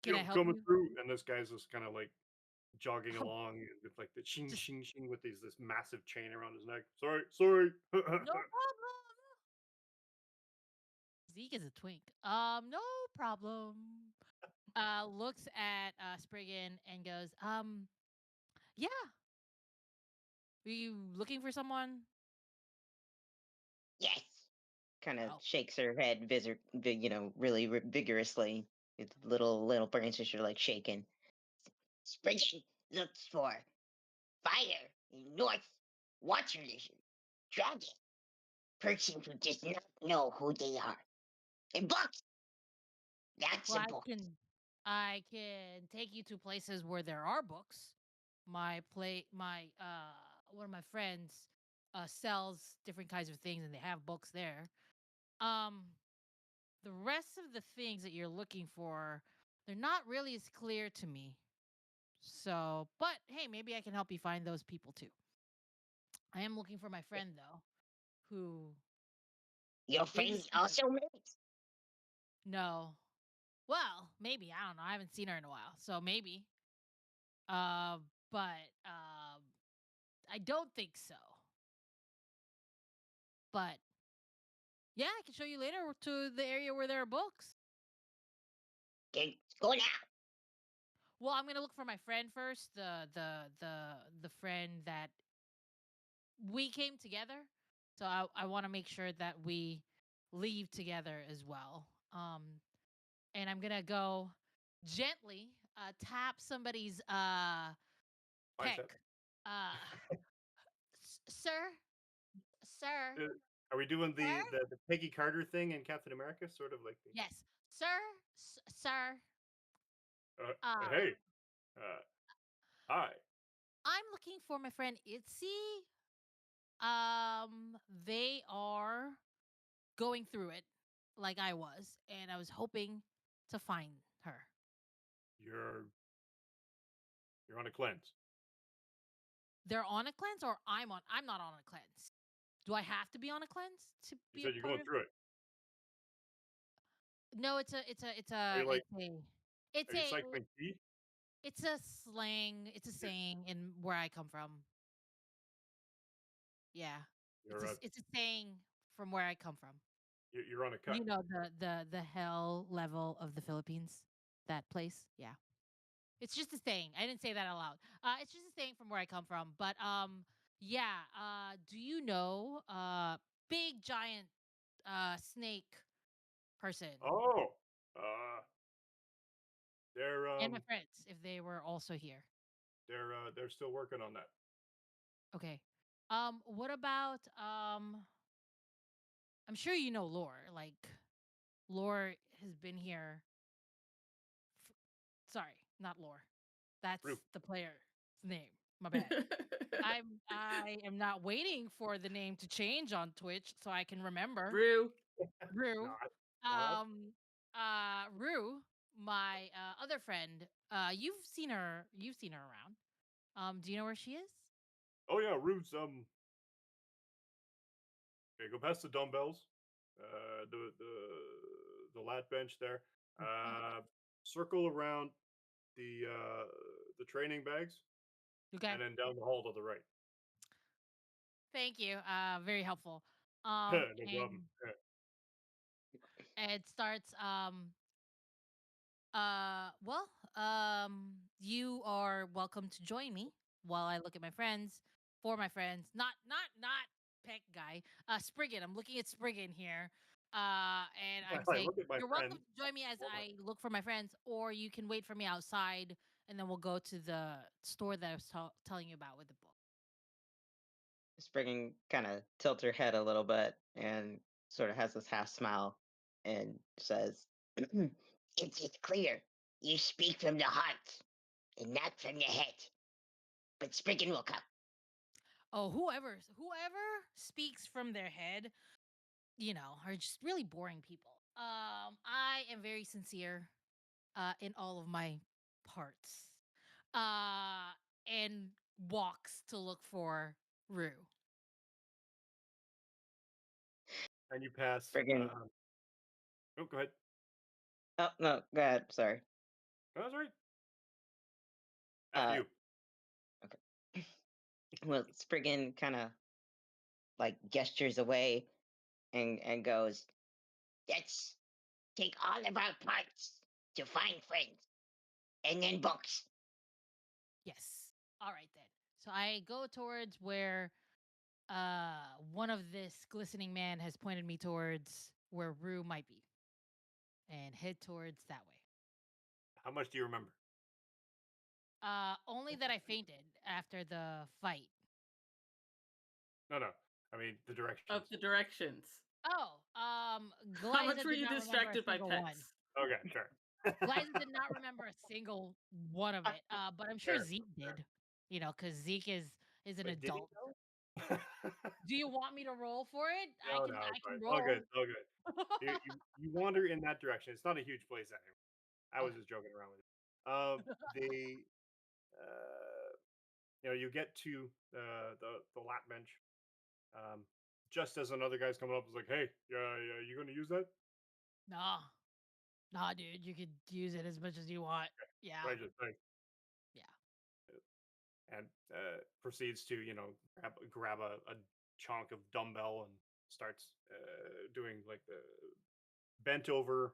Can I Yo, help coming you? through, and this guy's just kind of like jogging Oh, along with like the shing just shing shing with this massive chain around his neck. Sorry. no problem. Zeke is a twink. No problem. Looks at Spriggan and goes, yeah. Are you looking for someone? Yes. Kind of Oh, shakes her head, really vigorously. Its little branches are like shaking. Spreadsheet looks for fire in north, water lizard, dragon, person who does not know who they are. And books. Lots well, of I books. can, I can take you to places where there are books. One of my friends, sells different kinds of things, and they have books there. Um, the rest of the things that you're looking for, they're not really as clear to me. So, but hey, maybe I can help you find those people too. I am looking for my friend though, who Your maybe friend some of also makes. no. Well, maybe I don't know. I haven't seen her in a while, so maybe. Uh, but I don't think so. But yeah, I can show you later to the area where there are books. Okay, go now. Well, I'm gonna look for my friend first. The friend that we came together. So I want to make sure that we leave together as well. And I'm gonna go gently tap somebody's pec. Bicep. Uh, sir, sir, Uh, Are we doing sir. the Peggy Carter thing in Captain America? Sort of like the Yes, sir, sir. Uh, hey, uh, hi. I'm looking for my friend Itzy. They are going through it like I was, and I was hoping to find her. You're you're on a cleanse. They're on a cleanse, or I'm not on a cleanse. Do I have to be on a cleanse to You be a said you're part going of? through it. No, it's Are a you like it's are you a cycling tea? it's a slang. It's a You're saying in where I come from. Yeah, you're it's a saying from where I come from. you're on a cut. You know the hell level of the Philippines, that place. Yeah, it's just a saying. I didn't say that out loud. It's just a saying from where I come from. But yeah. Do you know big giant snake person Oh, uh, they're and my friends if they were also here? they're still working on that. Okay. What about I'm sure you know Lore. Like Lore has been here. Sorry, not Lore. That's Rue. the player's name. My bad. I am not waiting for the name to change on Twitch so I can remember. Brew. Rue. Not not. Um Rue, my other friend. You've seen her around. Do you know where she is? Oh yeah, Rue's Okay, go past the dumbbells, the lat bench there. Circle around the training bags, Okay. and then down the hall to the right. Thank you. Very helpful. No And problem. it starts well, you are welcome to join me while I look at my friends, for my friends. Not Peck guy. Spriggan. I'm looking at Spriggan here. And I'm I saying look at my you're friend. welcome to join me as for my- I look for my friends, or you can wait for me outside, and then we'll go to the store that I was telling you about with the book. Spriggan kind of tilts her head a little bit and sort of has this half smile and says, It's clear. You speak from the heart and not from the head. But Spriggan will come. Oh, whoever speaks from their head, are just really boring people. I am very sincere in all of my parts. And walks to look for Rue. And you pass. Spriggan, Oh, go ahead. oh, no, go ahead. Sorry. Oh, that's right. After you. Okay. Well, Spriggan kind of like gestures away and goes, Let's take all of our parts to find friends. And then books. Yes. All right then. So I go towards where one of this glistening man has pointed me towards where Rue might be. And head towards that way. How much do you remember? Only that I fainted after the fight. No. I mean the directions. Of the directions. Oh, How Glyza much were did you not remember a distracted by single pets? one. Okay, sure. Glyza did not remember a single one of it. But I'm sure Fair, Zeke did. Because Zeke is an Wait, did he adult. know? Do you want me to roll for it? No, I it's can fine. roll. All good. You wander in that direction. It's not a huge place anyway. I was Okay. just joking around with you. You get to the lap bench. Just as another guy's coming up, is like, "Hey, yeah, you gonna use that?" Nah, dude. You could use it as much as you want. Yeah. Right, just like, Yeah. and proceeds to grab a chunk of dumbbell and starts doing like the bent over,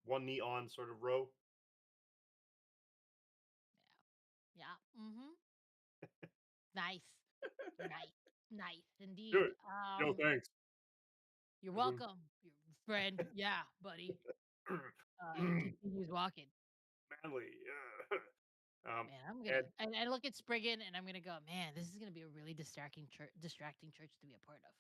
one knee on sort of row. Yeah. Mm-hmm. Nice. Nice indeed. Good. Yo, thanks. You're Mhm. welcome, your friend. Yeah, buddy. He continues walking. Manly, yeah. Man, I'm gonna And and I look at Spriggan and I'm gonna go, man, this is gonna be a really distracting church to be a part of.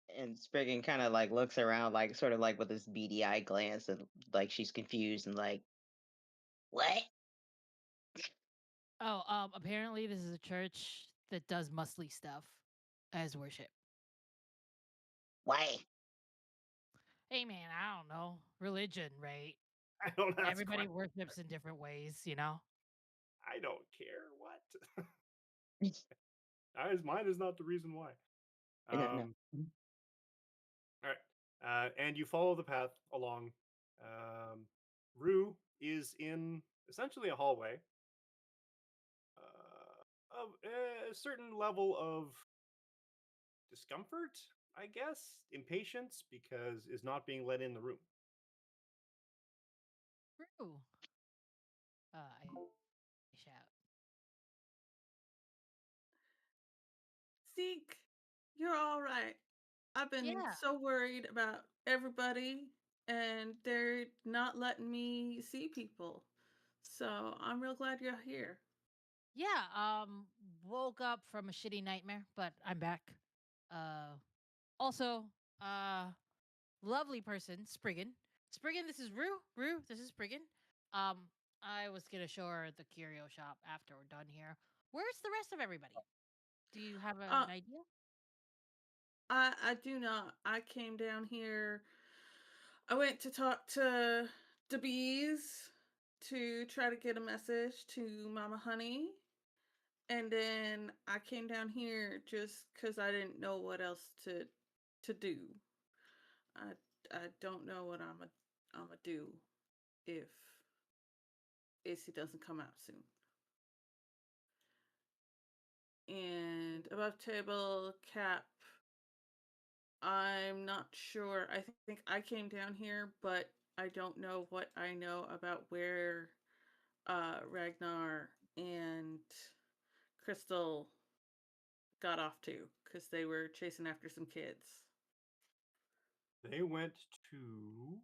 and Spriggan kind of like looks around, like sort of like with this beady eye glance, and like she's confused and like, What? Oh, apparently this is a church that does muscly stuff as worship. Why? Hey man, I don't know. Religion, right? I don't ask Everybody questions. worships in different ways, you know? I don't care what. Mine is not the reason why. no, no. All right. And you follow the path along. Rue is in essentially a hallway of a certain level of discomfort, I guess, impatience, because is not being let in the room. True. I shout. Zeke, you're all right. I've been Yeah. so worried about everybody, and they're not letting me see people. So I'm real glad you're here. Yeah, woke up from a shitty nightmare, but I'm back. Also, uh lovely person, Spriggan. Spriggan, this is Rue. Rue, this is Spriggan. Um, I was gonna show her the curio shop after we're done here. Where's the rest of everybody? Do you have Uh, an idea? I do not. I came down here. I went to talk to the bees to try to get a message to Mama Honey, and then I came down here just because I didn't know what else to do. I I don't know what I'm a do if AC doesn't come out soon. And above table cap, I'm not sure. I think I came down here, but I don't know what I know about where Ragnar and Crystal got off to because they were chasing after some kids. They went to.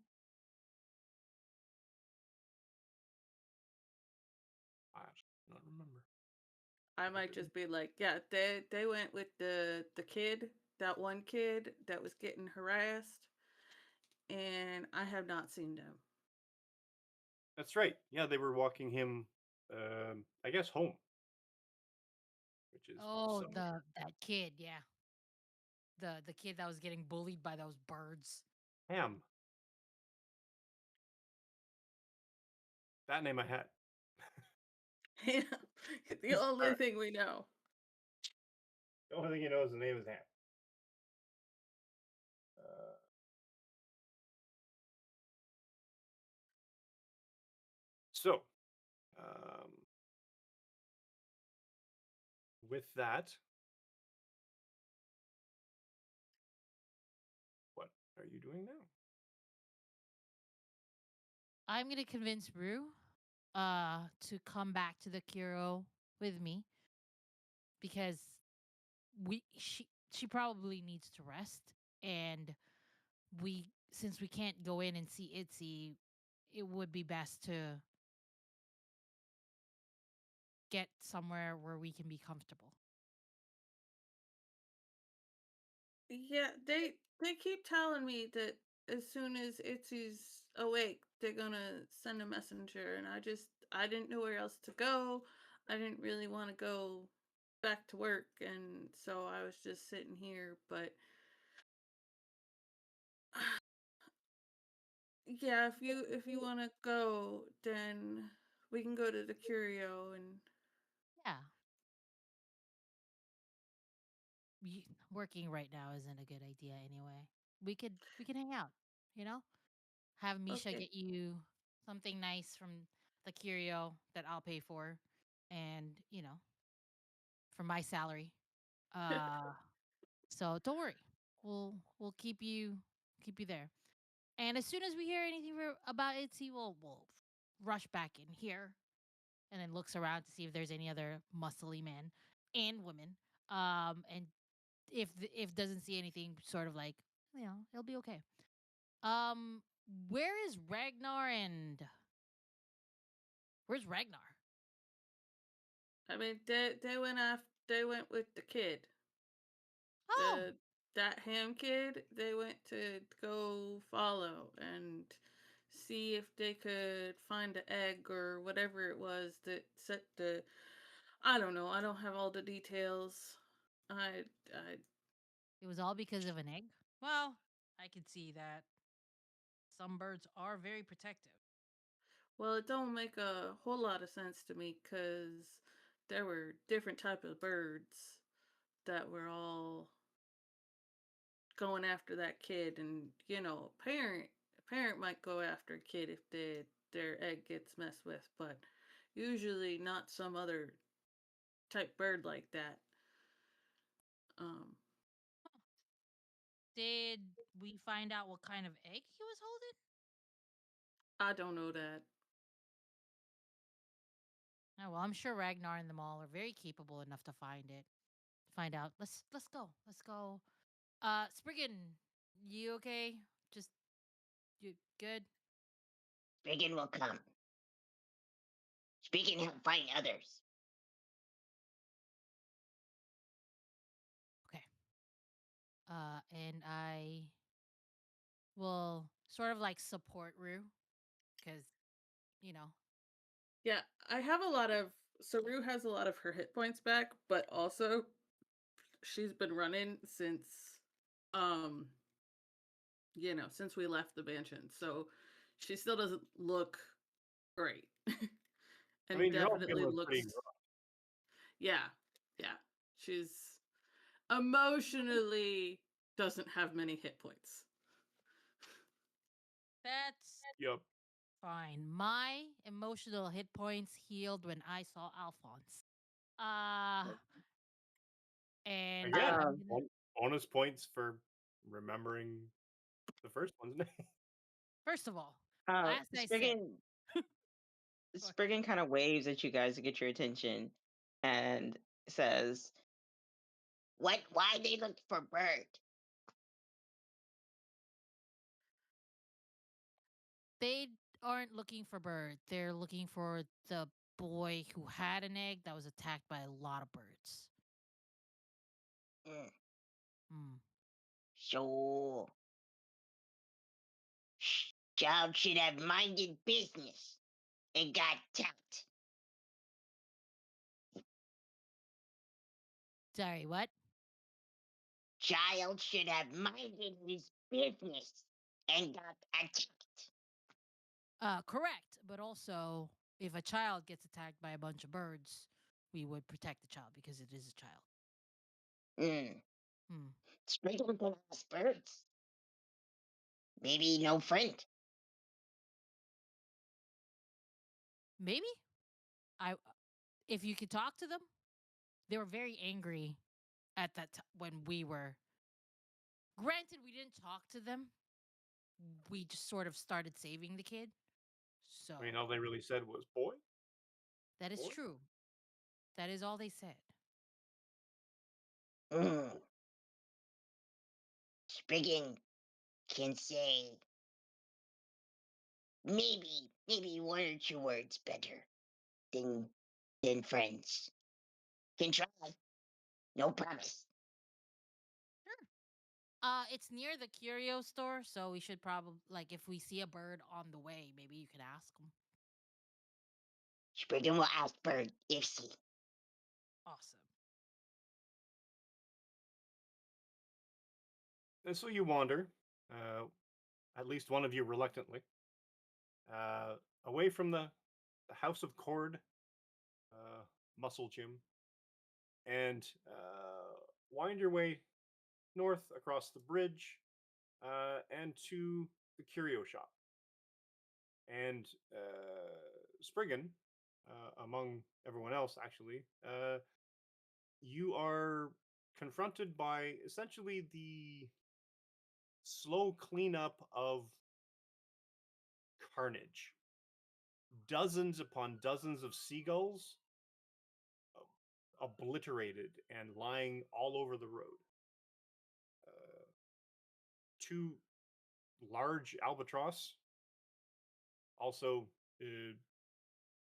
I actually don't remember. I might just be like, yeah, they went with the kid, that one kid that was getting harassed, and I have not seen them. That's right. Yeah, they were walking him, I guess, home, which is Oh, somewhere. that kid, yeah. The kid that was getting bullied by those birds. Ham. That name I had. Yeah, the All only right. thing we know. The only thing you know is the name is Ham. Uh, so, um, with that, what are you doing now? I'm gonna convince Rue to come back to the Kuro with me because she probably needs to rest, and we since we can't go in and see Itzy, it would be best to get somewhere where we can be comfortable. Yeah, they keep telling me that as soon as Itzy's awake, they're gonna send a messenger, and I didn't know where else to go. I didn't really want to go back to work, and so I was just sitting here. But yeah, if you want to go, then we can go to the Curio and Yeah, working right now isn't a good idea anyway. We could hang out, you know? Have Misha okay. get you something nice from the curio that I'll pay for, and for my salary. Uh, so don't worry, we'll keep you there. And as soon as we hear anything about Itzy, we'll rush back in here, and then looks around to see if there's any other muscly men and women. And if doesn't see anything, sort of like it'll be okay. Um, where is Ragnar and where's Ragnar? I mean, they went with the kid. Oh, The that ham kid, they went to go follow and see if they could find the egg or whatever it was that set the. I don't know. I don't have all the details. I it was all because of an egg. Well, I could see that. Some birds are very protective. well, it don't make a whole lot of sense to me because there were different type of birds that were all going after that kid, and a parent might go after a kid if their egg gets messed with, but usually not some other type bird like that. um Did we find out what kind of egg he was holding? I don't know that. Oh well, I'm sure Ragnar and them all are very capable enough to find it. Find out. Let's go. Let's go. Spriggan, you okay? Just you good? Spriggan will come. Spriggan help find others. Okay. And I will sort of like support Rue because you know. Yeah, I have a lot of Saru has a lot of her hit points back, but also she's been running um since we left the mansion, so she still doesn't look great. I And mean, you're all definitely feeling pretty looks. rough. Yeah. Yeah. She's emotionally doesn't have many hit points. That's Yep. fine. My emotional hit points healed when I saw Alphonse. Uh and Again, I'm Um, gonna bonus points for remembering the first one's name. first of all, as I said, Spriggan, go ahead. Spriggan kind of waves at you guys to get your attention, and says, What? Why they look for bird? They aren't looking for bird. They're looking for the boy who had an egg that was attacked by a lot of birds. Mm. Hmm. So, child should have minded business and got tapped. Sorry, what? Child should have minded his business and got attacked. Correct. But also, if a child gets attacked by a bunch of birds, we would protect the child because it is a child. Mm. Hmm. Sprinkle can ask birds. Maybe no friend. Maybe I. If you could talk to them, they were very angry at that time when we were. Granted, we didn't talk to them. We just sort of started saving the kid. So I mean, all they really said was boy. that is Boy? true. That is all they said. Mm. Spriggan can say maybe one or two words better than friends. Can try. No promise. Sure. It's near the curio store, so we should probably like if we see a bird on the way, maybe you could ask them. Spriggan will ask Bird if she. Awesome. And so you wander, uh, at least one of you reluctantly, away from the House of Cord, Muscle Gym, and wind your way north across the bridge and to the curio shop. And Spriggan, among everyone else, actually, you are confronted by essentially the slow cleanup of carnage. Dozens upon dozens of seagulls obliterated and lying all over the road. Two large albatross also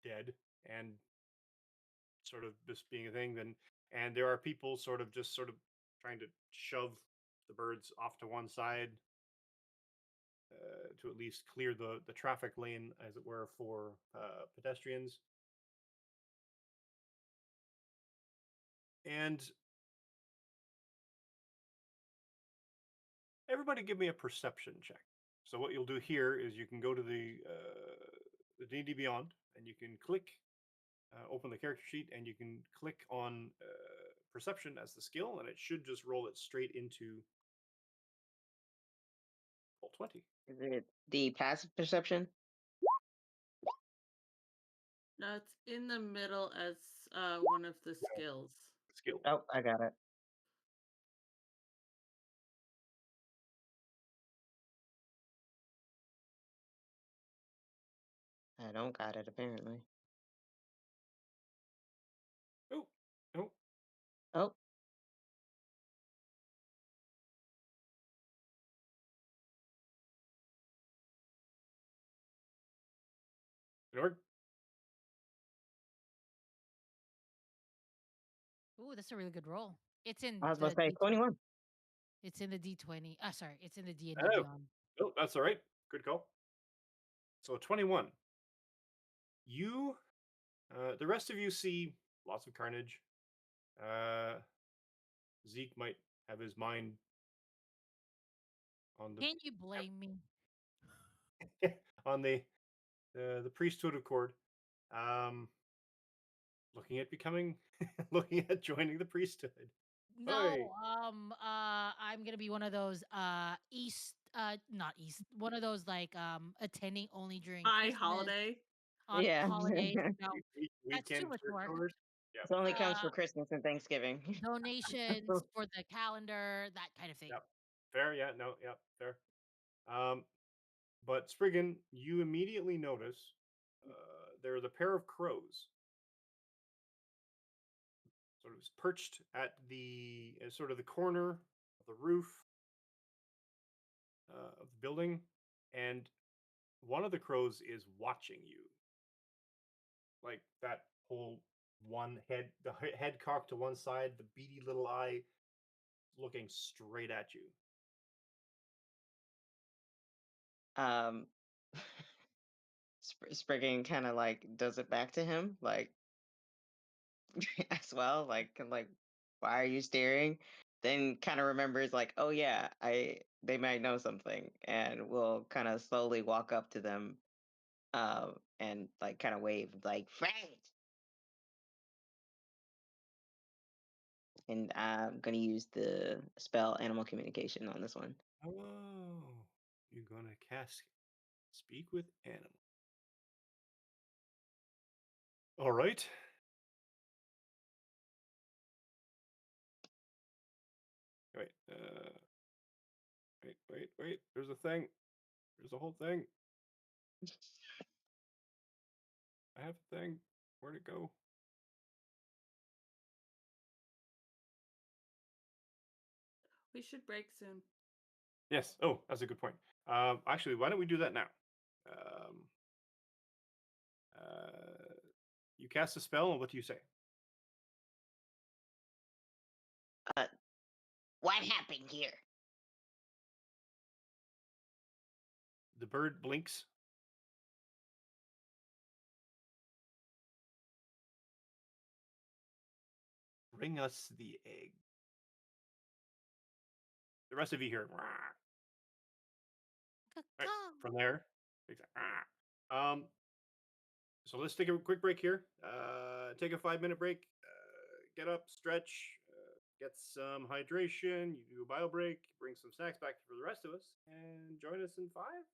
dead and sort of this being a thing. Then and there are people sort of trying to shove the birds off to one side to at least clear the traffic lane, as it were, for pedestrians. And everybody, give me a perception check. So what you'll do here is you can go to the D&D Beyond, and you can click, open the character sheet, and you can click on perception as the skill, and it should just roll it straight into roll 20 is it the passive perception? No, it's in the middle as one of the skills. skill. Oh, I got it. I don't got it, apparently. Oh, no. Oh, Nord? Ooh, that's a really good roll. It's in I was the about to say D20. 21. It's in the D20. Sorry, it's in the D&D Oh, Beyond. no, that's all right. Good call. So 21. You, the rest of you see lots of carnage. Zeke might have his mind on Can you blame me? on the priesthood of Cord. Um, looking at becoming, looking at joining the priesthood. No, Hey. I'm gonna be one of those East, not East, one of those like attending only during High Christmas holiday. on Yeah. holidays. No, that's too Weekend much church work. tours. Yep. It only comes Uh, for Christmas and Thanksgiving. donations for the calendar, that kind of thing. Yep. Fair. Yeah. No. Yep. Fair. Um, but Spriggan, you immediately notice there is a pair of crows sort of perched at the sort of the corner of the roof of the building, and one of the crows is watching you, like that whole one head, the head cocked to one side, the beady little eye looking straight at you. Um, Spriggan kind of like does it back to him, like as well, like why are you staring? Then kind of remembers like, oh yeah, they might know something, and will kind of slowly walk up to them, and like kind of wave like Friend, and I'm gonna use the spell Animal Communication on this one. Oh, you're gonna cast speak with animal. All right. Wait. Wait. There's a thing. There's a whole thing. I have a thing. Where'd it go? We should break soon. Yes. Oh, that's a good point. Actually, why don't we do that now? Um, you cast a spell, and what do you say? what happened here? The bird blinks. Bring us the egg. The rest of you hear. "Wah." Right, from there, it's, "Ah." So let's take a quick break here. Take a 5-minute break. Get up, stretch, get some hydration. You do a bio break. Bring some snacks back for the rest of us, and join us in 5.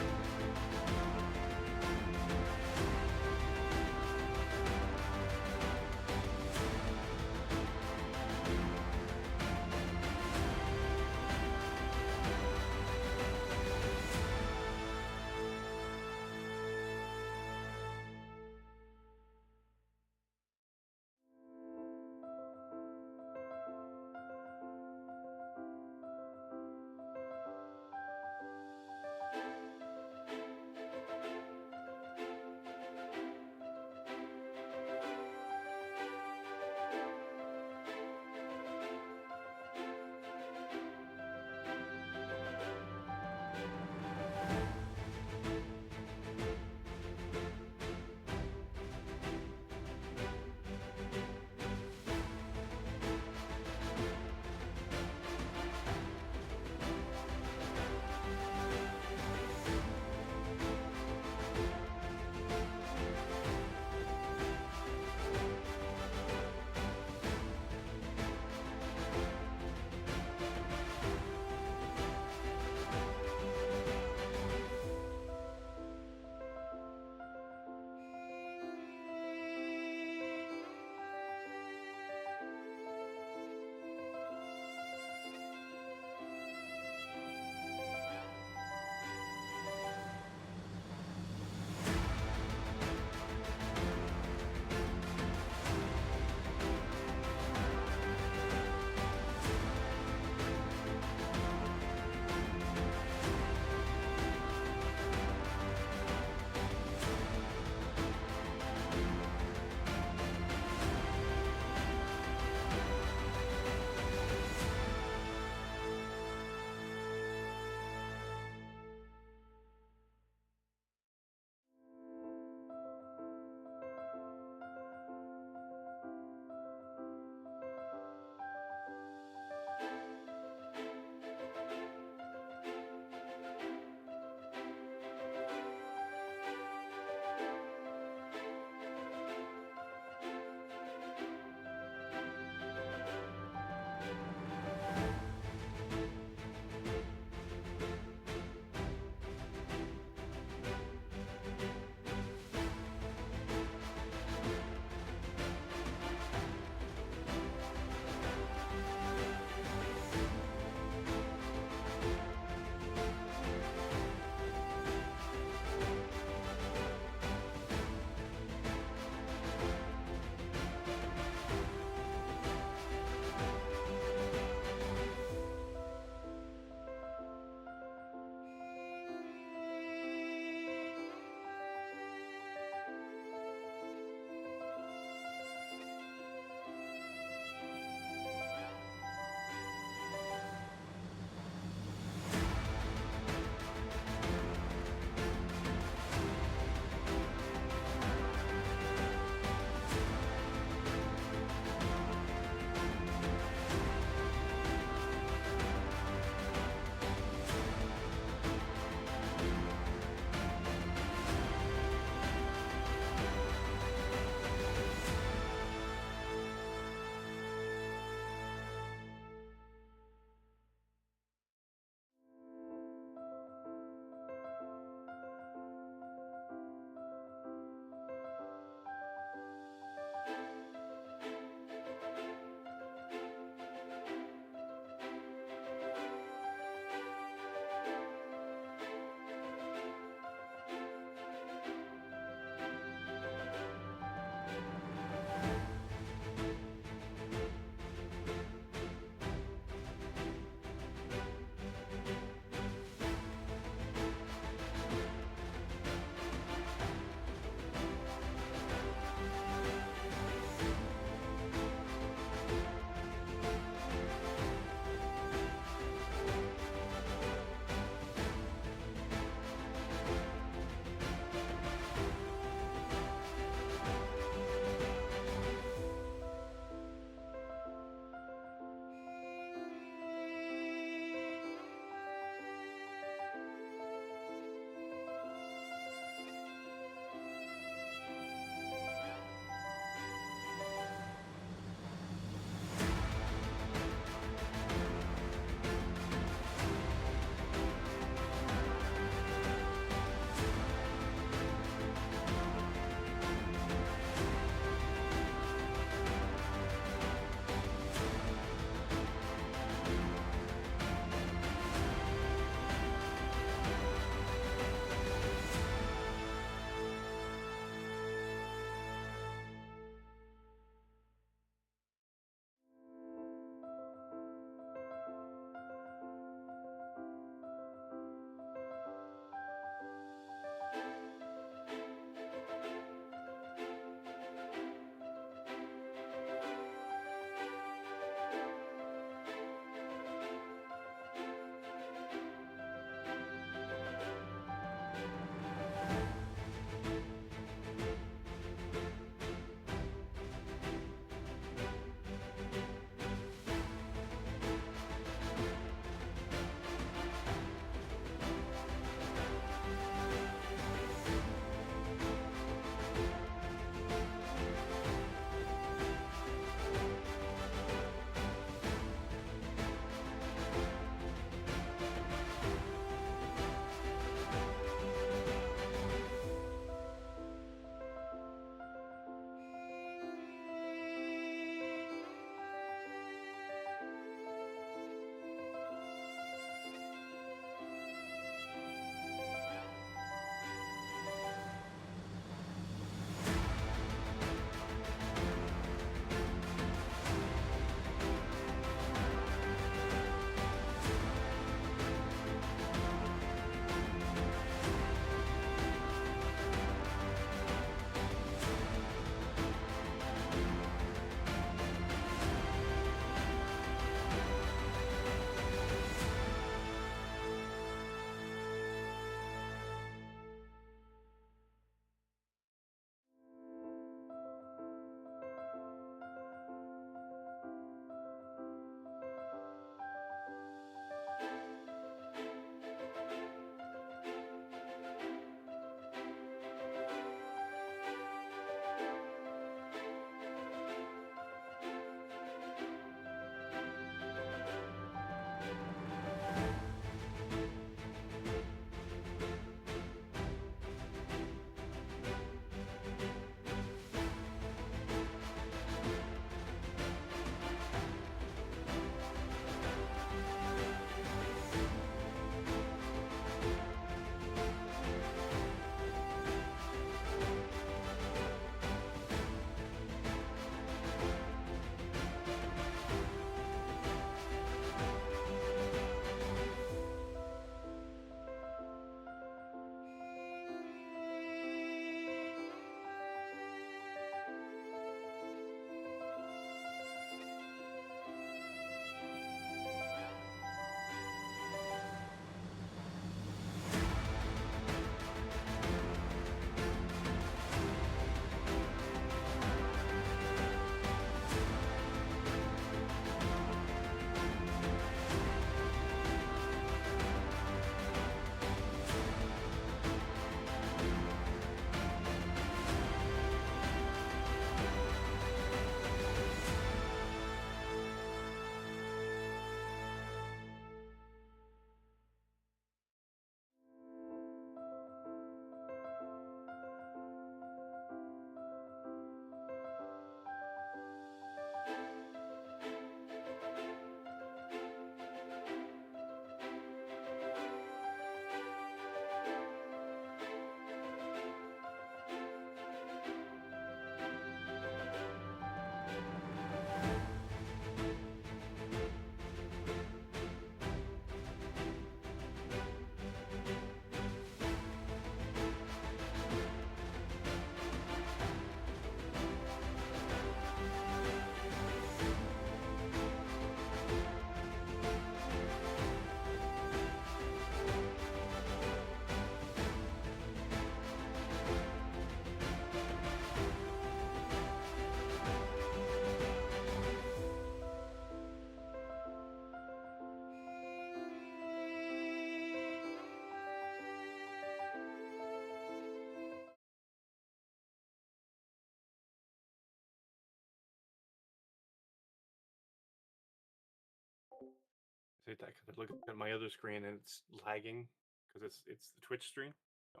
say that because I look at my other screen and it's lagging because it's the Twitch stream. So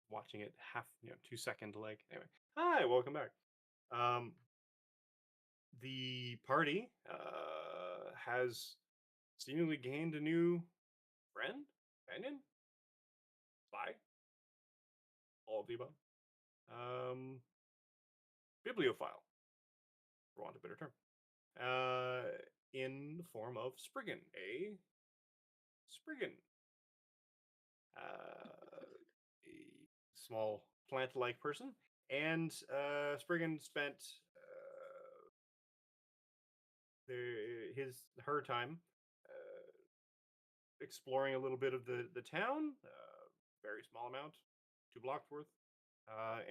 watching it half 2 second lag. Anyway, hi, welcome back. The party has seemingly gained a new friend, companion, spy, all of the above. Bibliophile, for want of a better term. In the form of Spriggan, a Spriggan. A small plant-like person. And Spriggan spent her time exploring a little bit of the town, very small amount, 2 blocks worth,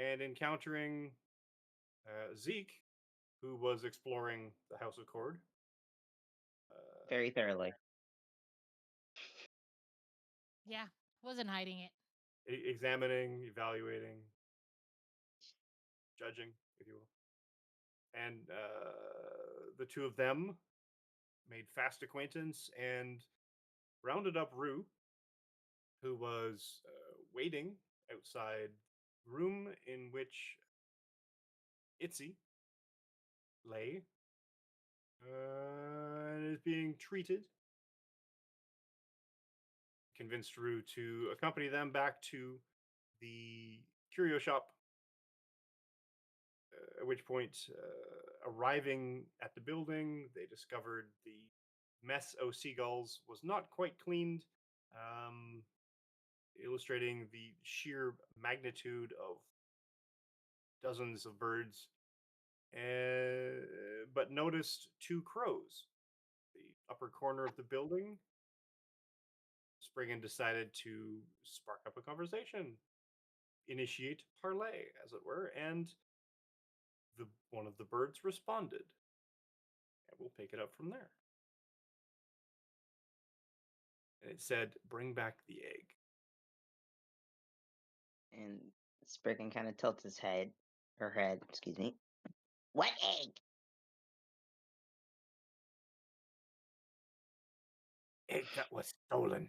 and encountering Zeke, who was exploring the House of Cord. Very thoroughly. Yeah, wasn't hiding it. Examining, evaluating, judging, if you will. And the two of them made fast acquaintance and rounded up Rue, who was waiting outside room in which Itzy lay and is being treated. Convinced Rue to accompany them back to the curio shop, at which point, arriving at the building, they discovered the mess of seagulls was not quite cleaned, illustrating the sheer magnitude of dozens of birds, but noticed 2 crows. The upper corner of the building. Spriggan decided to spark up a conversation, initiate parley, as it were, and one of the birds responded. And we'll pick it up from there. And it said, "Bring back the egg." And Spriggan kind of tilts his head, excuse me. What egg? Egg that was stolen.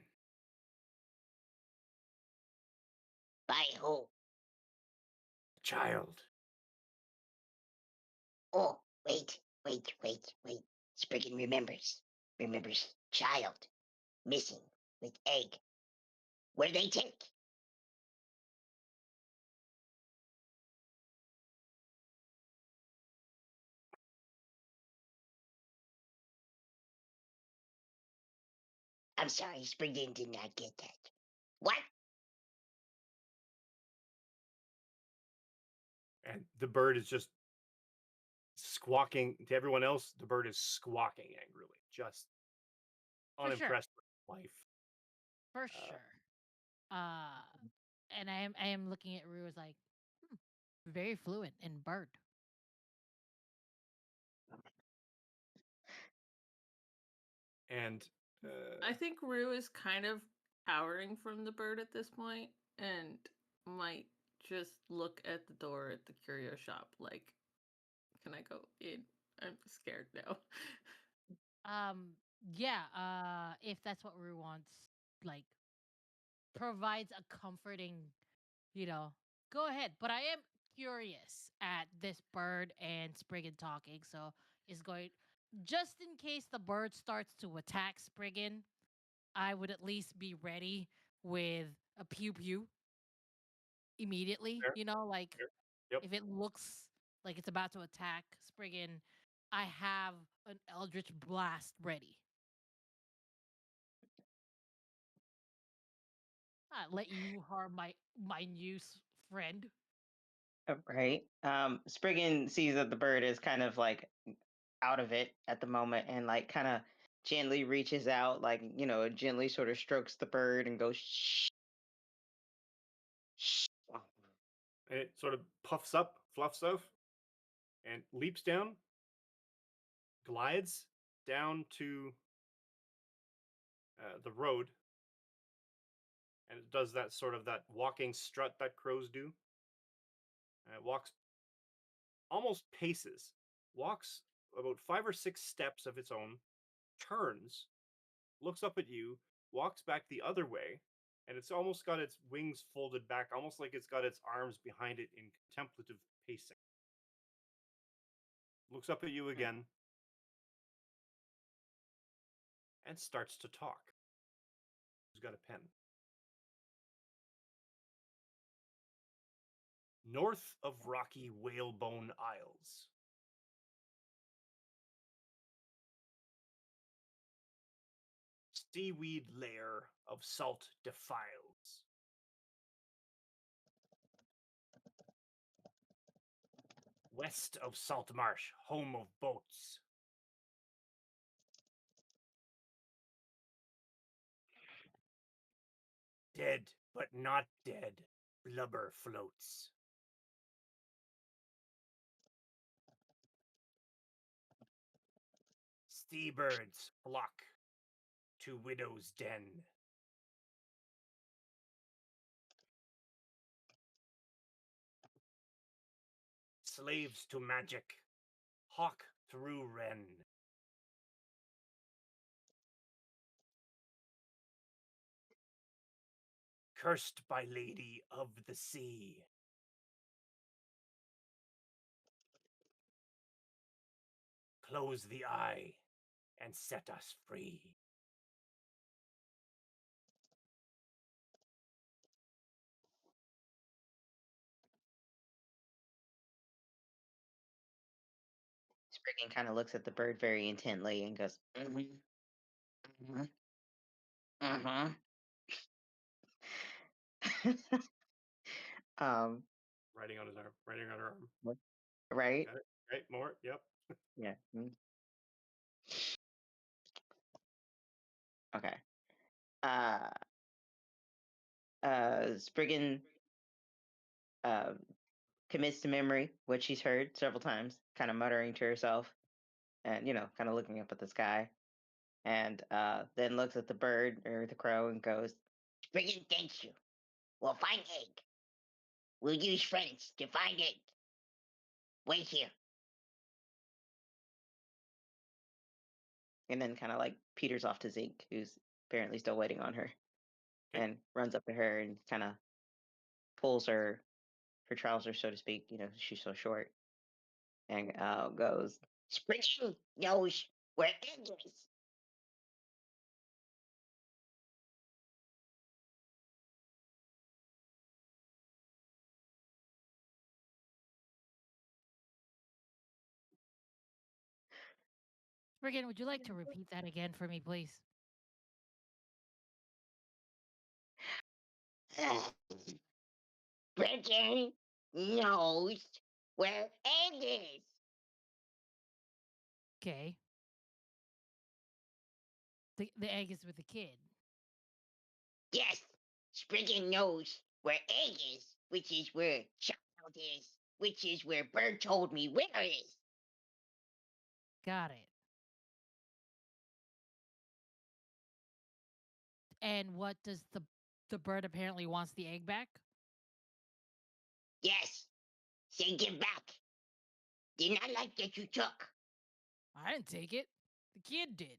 By who? Child. Oh, wait. Spriggan remembers. Child. Missing. With egg. What did they take? I'm sorry, Spriggan did not get that. What? And the bird is just squawking to everyone else. The bird is squawking angrily, just For sure. unimpressed with life. For sure. And I am looking at Rue as like, very fluent in bird. And I think Rue is kind of cowering from the bird at this point and might just look at the door at the curio shop like, can I go in? I'm scared now. Yeah, if that's what Rue wants, like provides a comforting, go ahead. But I am curious at this bird and Spriggan talking, so is going just in case the bird starts to attack Spriggan, I would at least be ready with a pew pew immediately. Fair. Like Fair. Yep. if it looks like it's about to attack Spriggan, I have an Eldritch Blast ready. Let you harm my new friend. Right. Spriggan sees that the bird is kind of like out of it at the moment and like kind of gently reaches out, like, gently sort of strokes the bird and goes, shh. Shh. And it sort of puffs up, fluffs off, and leaps down, glides down to the road, and it does that sort of that walking strut that crows do. And it walks, almost paces, walks about 5 or 6 steps of its own, turns, looks up at you, walks back the other way, and it's almost got its wings folded back, almost like it's got its arms behind it in contemplative pacing. Looks up at you again and starts to talk. Who's got a pen? North of rocky whalebone isles. Seaweed layer of salt defiles. West of Salmarsh, home of boats. Dead, but not dead, blubber floats. Seabirds flock to widow's den. Slaves to magic, hawk through wren. Cursed by lady of the sea. Close the eye and set us free. Spriggan kind of looks at the bird very intently and goes, Mm-hmm. Mm-hmm. Mm-hmm. um, Writing on his arm, writing on her arm. right? Got it? Right, more? Yep. Yeah. Okay. Spriggan commits to memory what she's heard several times, kind of muttering to herself and, kind of looking up at the sky. And then looks at the bird or the crow and goes, Spriggan thanks you. We'll find egg. We'll use friends to find egg. Wait here. and then kind of like peters off to Zeke, who's apparently still waiting on her, Okay. and runs up to her and kind of pulls her trousers, so to speak. She's so short, and goes, Spriggan knows where egg is. Spriggan, would you like to repeat that again for me, please? Spriggan knows where egg is. Okay. The egg is with the kid. Yes, Spriggan knows where egg is, which is where child is, which is where bird told me where is. Got it. And what does the bird apparently wants the egg back? Yes, say give back. Did not like that you took. I didn't take it. The kid did.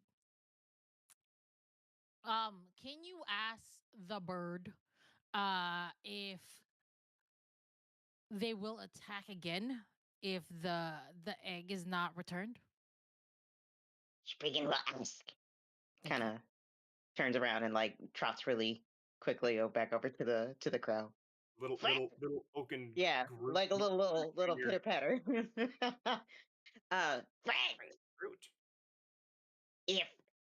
Can you ask the bird if they will attack again if the egg is not returned? Spriggan will ask. Thank kind you. of turns around and like trots really quickly back over to the crow. Little Friend. little oaken Yeah, Groot. like a little Finger. pitter patter. Friend, Groot. if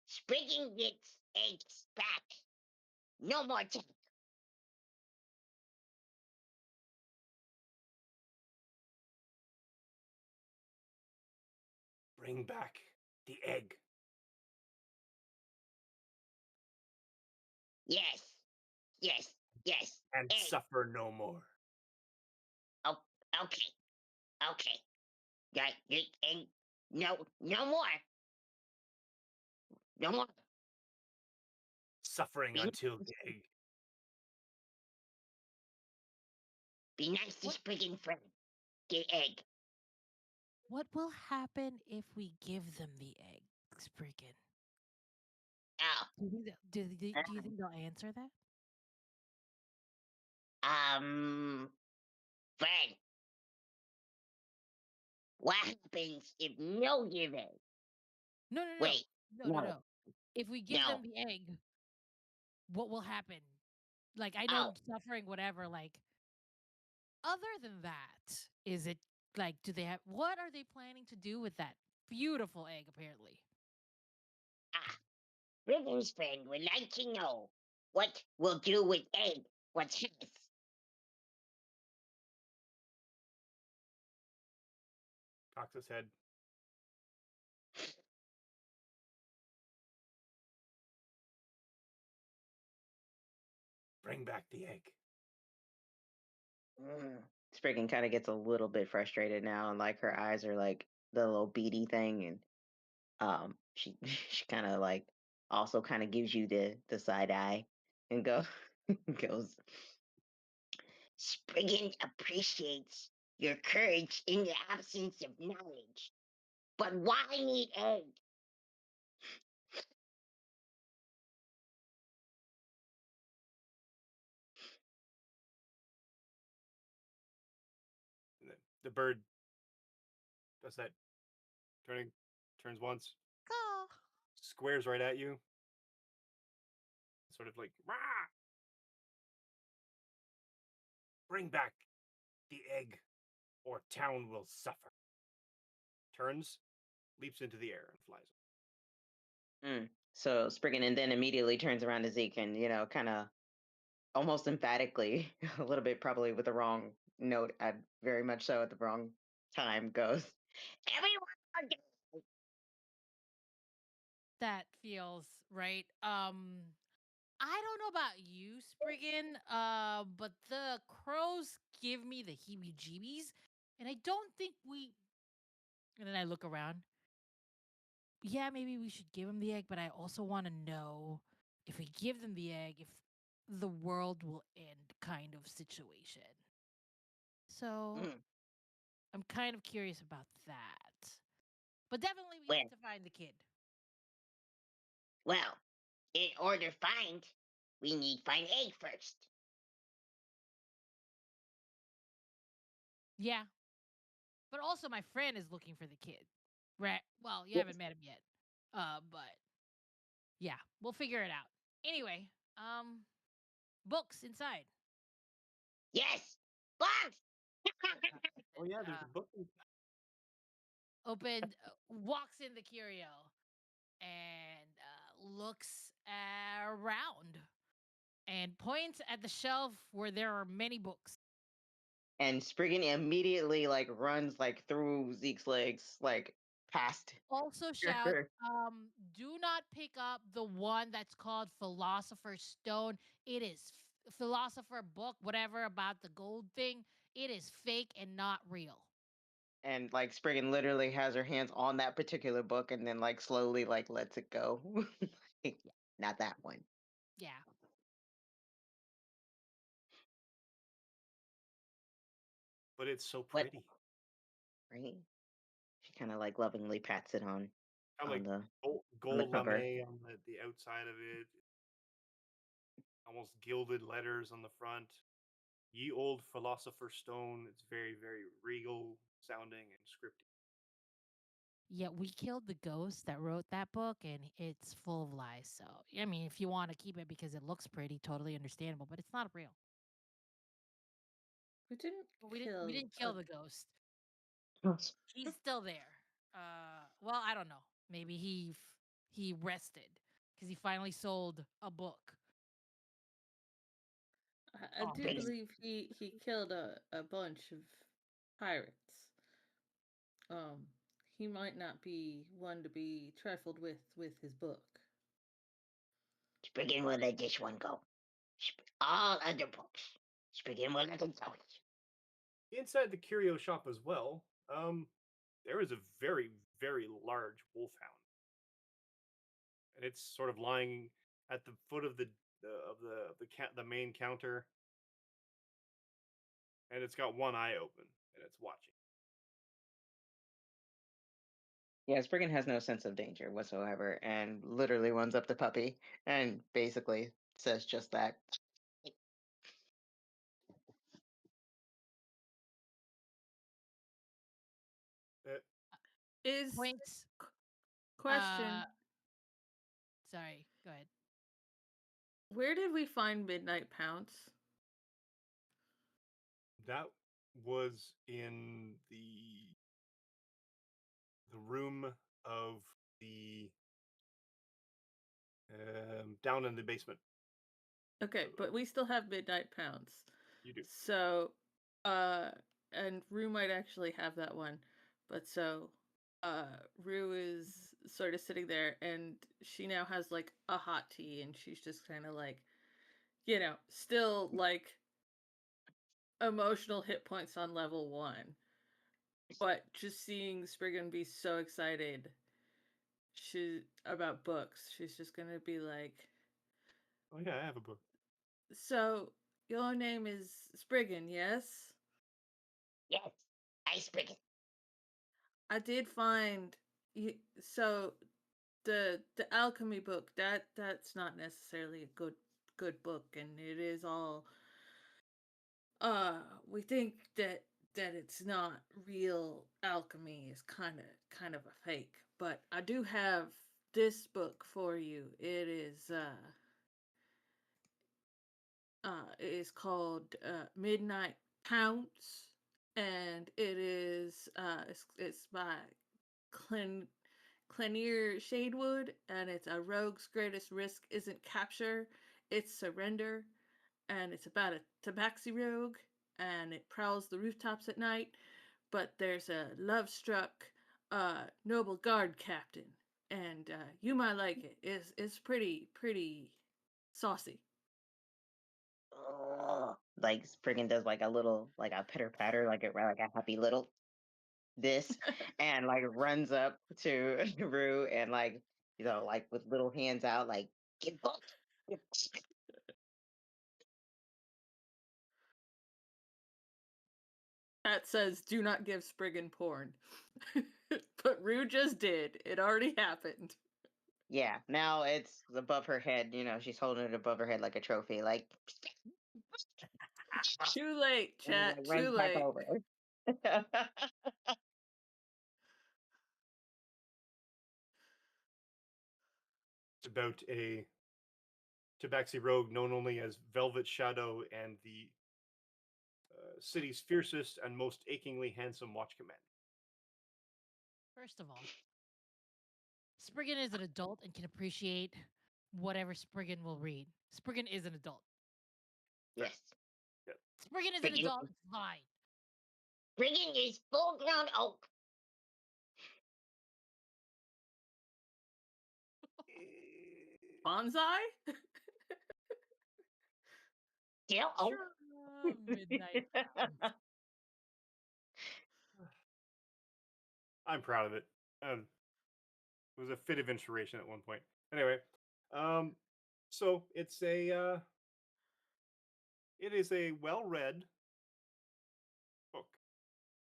Spriggan gets eggs back, no more attack. Bring back the egg. Yes, yes, yes. And Egg. suffer no more. Oh, okay, okay. Right, and no more. No more. Suffering until the egg. Be nice to Spriggan friend. Get egg. What will happen if we give them the egg, Spriggan? Oh, Do you think do you think they'll answer that? Fred, what happens if no give it? No, no, no, Wait, no, no, no, no. If we give them no. the egg, what will happen? Like I know Oh, suffering, whatever. Like other than that, is it like do they have what are they planning to do with that beautiful egg? Apparently, ah, Rivers friend would like to know what we'll do with egg. What's his? Cocks his head. Bring back the egg. Spriggan kind of gets a little bit frustrated now, and like her eyes are like the little beady thing, and she she kind of like also kind of gives you the side eye and goes. Spriggan appreciates your courage in the absence of knowledge. But why need egg? And the bird does that turns once, oh, squares right at you, sort of like, rah! Bring back the egg, or town will suffer. Turns, leaps into the air, and flies. So Spriggan and then immediately turns around to Zeke and kind of almost emphatically, a little bit probably with the wrong note, at very much so at the wrong time, goes. Everyone, that feels right. I don't know about you, Spriggan, but the crows give me the heebie-jeebies, and I don't think we. And then I look around. Yeah, maybe we should give them the egg, but I also want to know if we give them the egg, if the world will end kind of situation. So Mm, I'm kind of curious about that. But definitely we well, need to find the kid. well, in order find, we need find egg first. Yeah. But also my friend is looking for the kid. Right. Well, you Yes, haven't met him yet. But yeah, we'll figure it out. Anyway, books inside. yes, box. Oh yeah, there's Uh, a book. opened, walks in the curio and looks around and points at the shelf where there are many books. And Spriggan immediately like runs like through Zeke's legs, like past Also shouts, her. do not pick up the one that's called Philosopher's Stone. It is philosopher book, whatever about the gold thing. It is fake and not real. And like Spriggan literally has her hands on that particular book and then like slowly like lets it go. Like, Yeah. not that one. Yeah. But it's so What pretty. right? She kind of like lovingly pats it Got on like the gold cover. lame on the outside of it. Almost gilded letters on the front. Ye old philosopher's stone. It's very, very regal sounding and scripty. Yeah, we killed the ghost that wrote that book, and it's full of lies. So, I mean, if you want to keep it because it looks pretty, totally understandable, but it's not real. We didn't But we didn't. We kill didn't a kill the ghost. He's still there. Well, I don't know. Maybe he rested because he finally sold a book. I Oh, do Bring believe he killed a bunch of pirates. Um, he might not be one to be trifled with his book. Spriggan will let this one go. All other books, Spriggan will let them go. inside the curio shop as well, there is a very, very large wolfhound, and it's sort of lying at the foot of the main counter, and it's got one eye open, and it's watching. Yeah, Spriggan has no sense of danger whatsoever and literally runs up the puppy and basically says just that. Uh, Is Points. question: Sorry, go ahead. where did we find Midnight Pounce? that was in the room of the down in the basement. Okay, but we still have Midnight Pounce. You do. So, and Rue might actually have that one, but so, Rue is sort of sitting there, and she now has like a hot tea, and she's just kind of like, still like emotional hit points on level 1, but just seeing Spriggan be so excited, about books, she's just gonna be like, Oh yeah, I have a book. so your name is Spriggan, yes? Yes, I Spriggan. I did find so the alchemy book, that's not necessarily a good book, and it is all we think that it's not real alchemy, is kind of a fake, but I do have this book for you. It is called Midnight Pounce, and it's by Clin Clenier Shadewood, and it's a rogue's greatest risk isn't capture, it's surrender, and it's about a tabaxi rogue, and it prowls the rooftops at night, but there's a love-struck noble guard captain, and you might like it. It's pretty saucy. Oh, like Spriggan does like a little like a pitter patter, like a happy little this, and like runs up to Rue and like like with little hands out, like get booked. That says do not give Spriggan porn. But Rue just did. It already happened. Yeah, now it's above her head. She's holding it above her head like a trophy, like, Too late, and then chat. like Too runs back late. over. It's about a tabaxi rogue known only as Velvet Shadow and the city's fiercest and most achingly handsome watch commander. First of all, Spriggan is an adult and can appreciate whatever Spriggan will read. Spriggan is an adult. Yes. Yeah. Spriggan is an Spriggan- adult. It's fine. Spriggan is full grown oak. Bonsai? Still oak. Midnight Pounce. I'm proud of it. It was a fit of inspiration at one point. Anyway, so it is a well-read book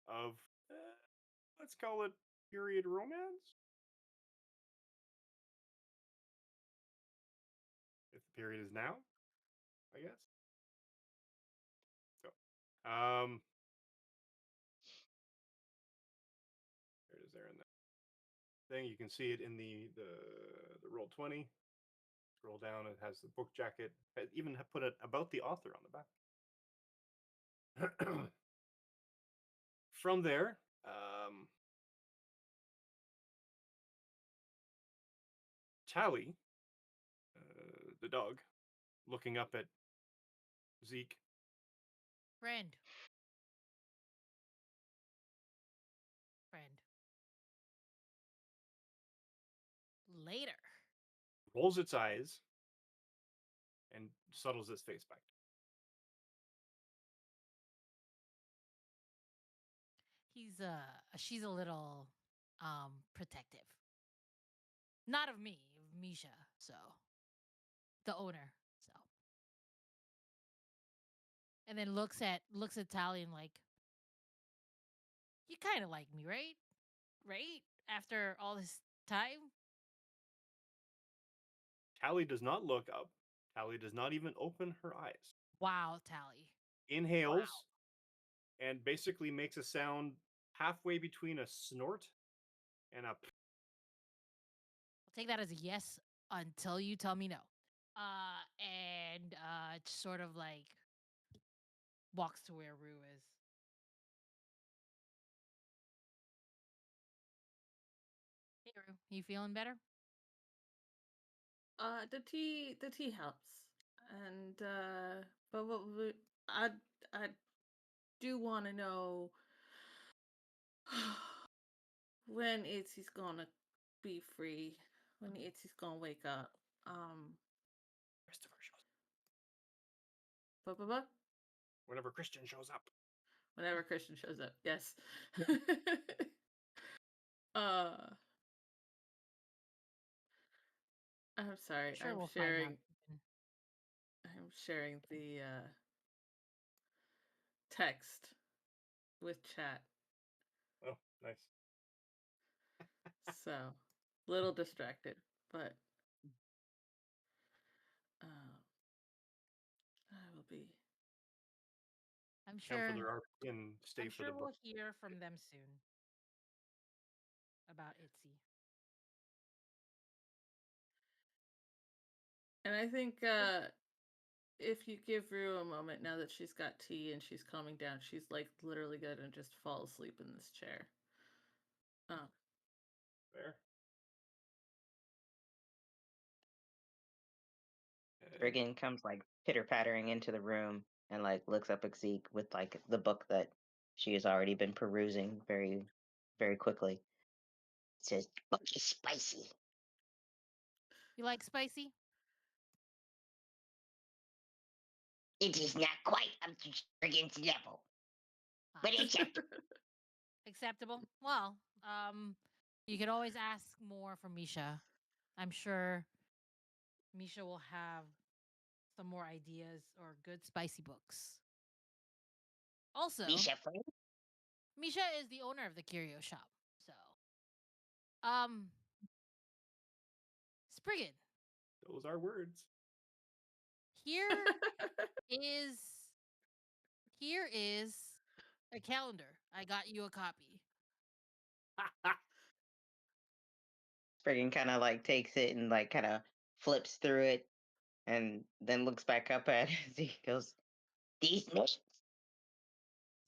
of let's call it period romance. If the period is now, I guess. So, there it is there in that thing. You can see it in the roll 20. Scroll down, it has the book jacket. I even have put it about the author on the back. From there, Tally, the dog, looking up at Zeke. Friend. Friend. Later. Rolls its eyes and settles its face back. She's a little protective. Not of me, of Misha, so the owner, so. And then looks at Tally and like, you kinda like me, right? right? After all this time? Tally does not look up. Tally does not even open her eyes. Wow, Tally. Inhales and basically makes a sound halfway between a snort and a. I'll take that as a yes until you tell me no. And just sort of like walks to where Rue is. Hey Rue, you feeling better? The tea helps, and but I do want to know when Itzy's gonna be free, when Itzy's gonna wake up. Christopher shows But whenever Christian shows up. whenever Christian shows up, yes. uh, I'm sorry. Sure, we'll find out. soon. I'm sharing the text with chat. Oh, nice. So, little distracted, but I will be. I'm Come for sure. their RP and stay I'm for sure the we'll book. hear from them soon about Itzy. And I think if you give Rue a moment now that she's got tea and she's calming down, she's like literally gonna just fall asleep in this chair. Oh. There. Spriggan comes like pitter pattering into the room and like looks up at Zeke with like the book that she has already been perusing very, very quickly. Says, book is spicy. You like spicy? It is not quite up to Spriggan's level, but Ah, it's up to acceptable. Well, you could always ask more from Misha. I'm sure Misha will have some more ideas or good spicy books. Also, Misha friend. Misha is the owner of the curio shop. So, um, Spriggan, Those are words. here is here is a calendar. I got you a copy. Spriggan kind of like takes it and like kind of flips through it and then looks back up at Zeke. Goes, These mates.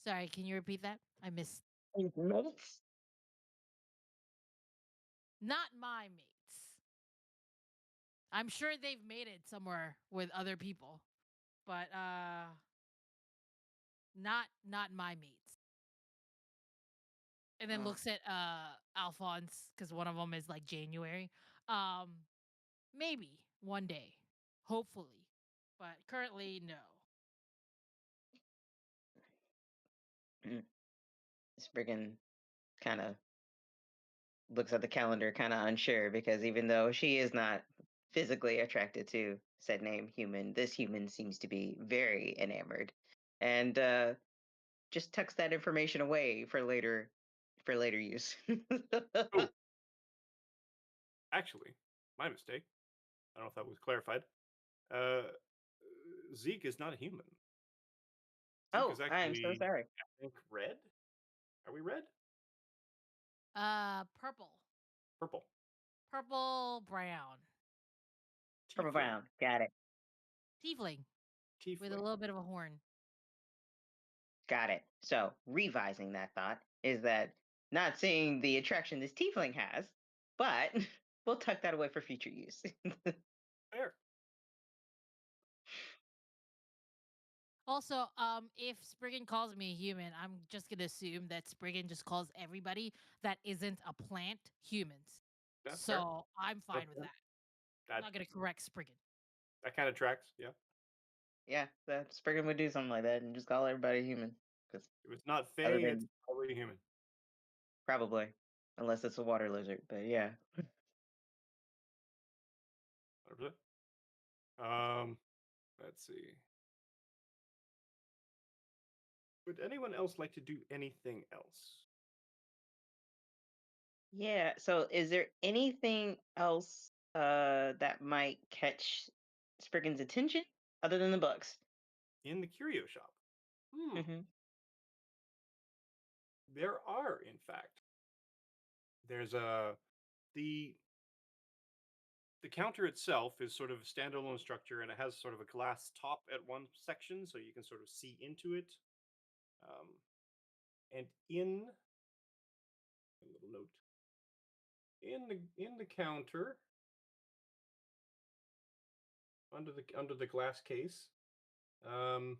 Sorry, can you repeat that? I missed. These mates. Not my mates. I'm sure they've made it somewhere with other people, but not my mates. And then "Oh, looks at Alphonse because one of them is like January. Um, maybe one day, hopefully, but currently no. mm." Spriggan kind of looks at the calendar, kind of unsure because even though she is not physically attracted to said name human, this human seems to be very enamored, and just tucks that information away for later use. Oh, actually, my mistake. I don't know if that was clarified. Uh, Zeke is not a human. Zeke Oh, is I am so actually, sorry. I think, red. Are we red? Purple, Purple. purple, brown, Purple Tiefling. brown. Got it. tiefling with a Tiefling. little bit of a horn. Got it. So, revising that thought is that not seeing the attraction this tiefling has, but we'll tuck that away for future use. Fair. Also, if Spriggan calls me a human, I'm just gonna assume that Spriggan just calls everybody that isn't a plant humans. That's fair. So I'm fine with Okay. that. I'm That not gonna correct Spriggan. that kind of tracks. Yeah. Yeah, that Spriggan would do something like that and just call everybody human. Because If it's not other Fey, it's than probably human. probably, unless it's a water lizard, but yeah. 100%. Let's see. Would anyone else like to do anything else? Yeah. So, is there anything else that might catch Spriggan's attention other than the books? In the curio shop. Hmm. There are, in fact. There's a the the counter itself is sort of a standalone structure, and it has sort of a glass top at one section, so you can sort of see into it. Um, and in a little note in the counter under the glass case, um,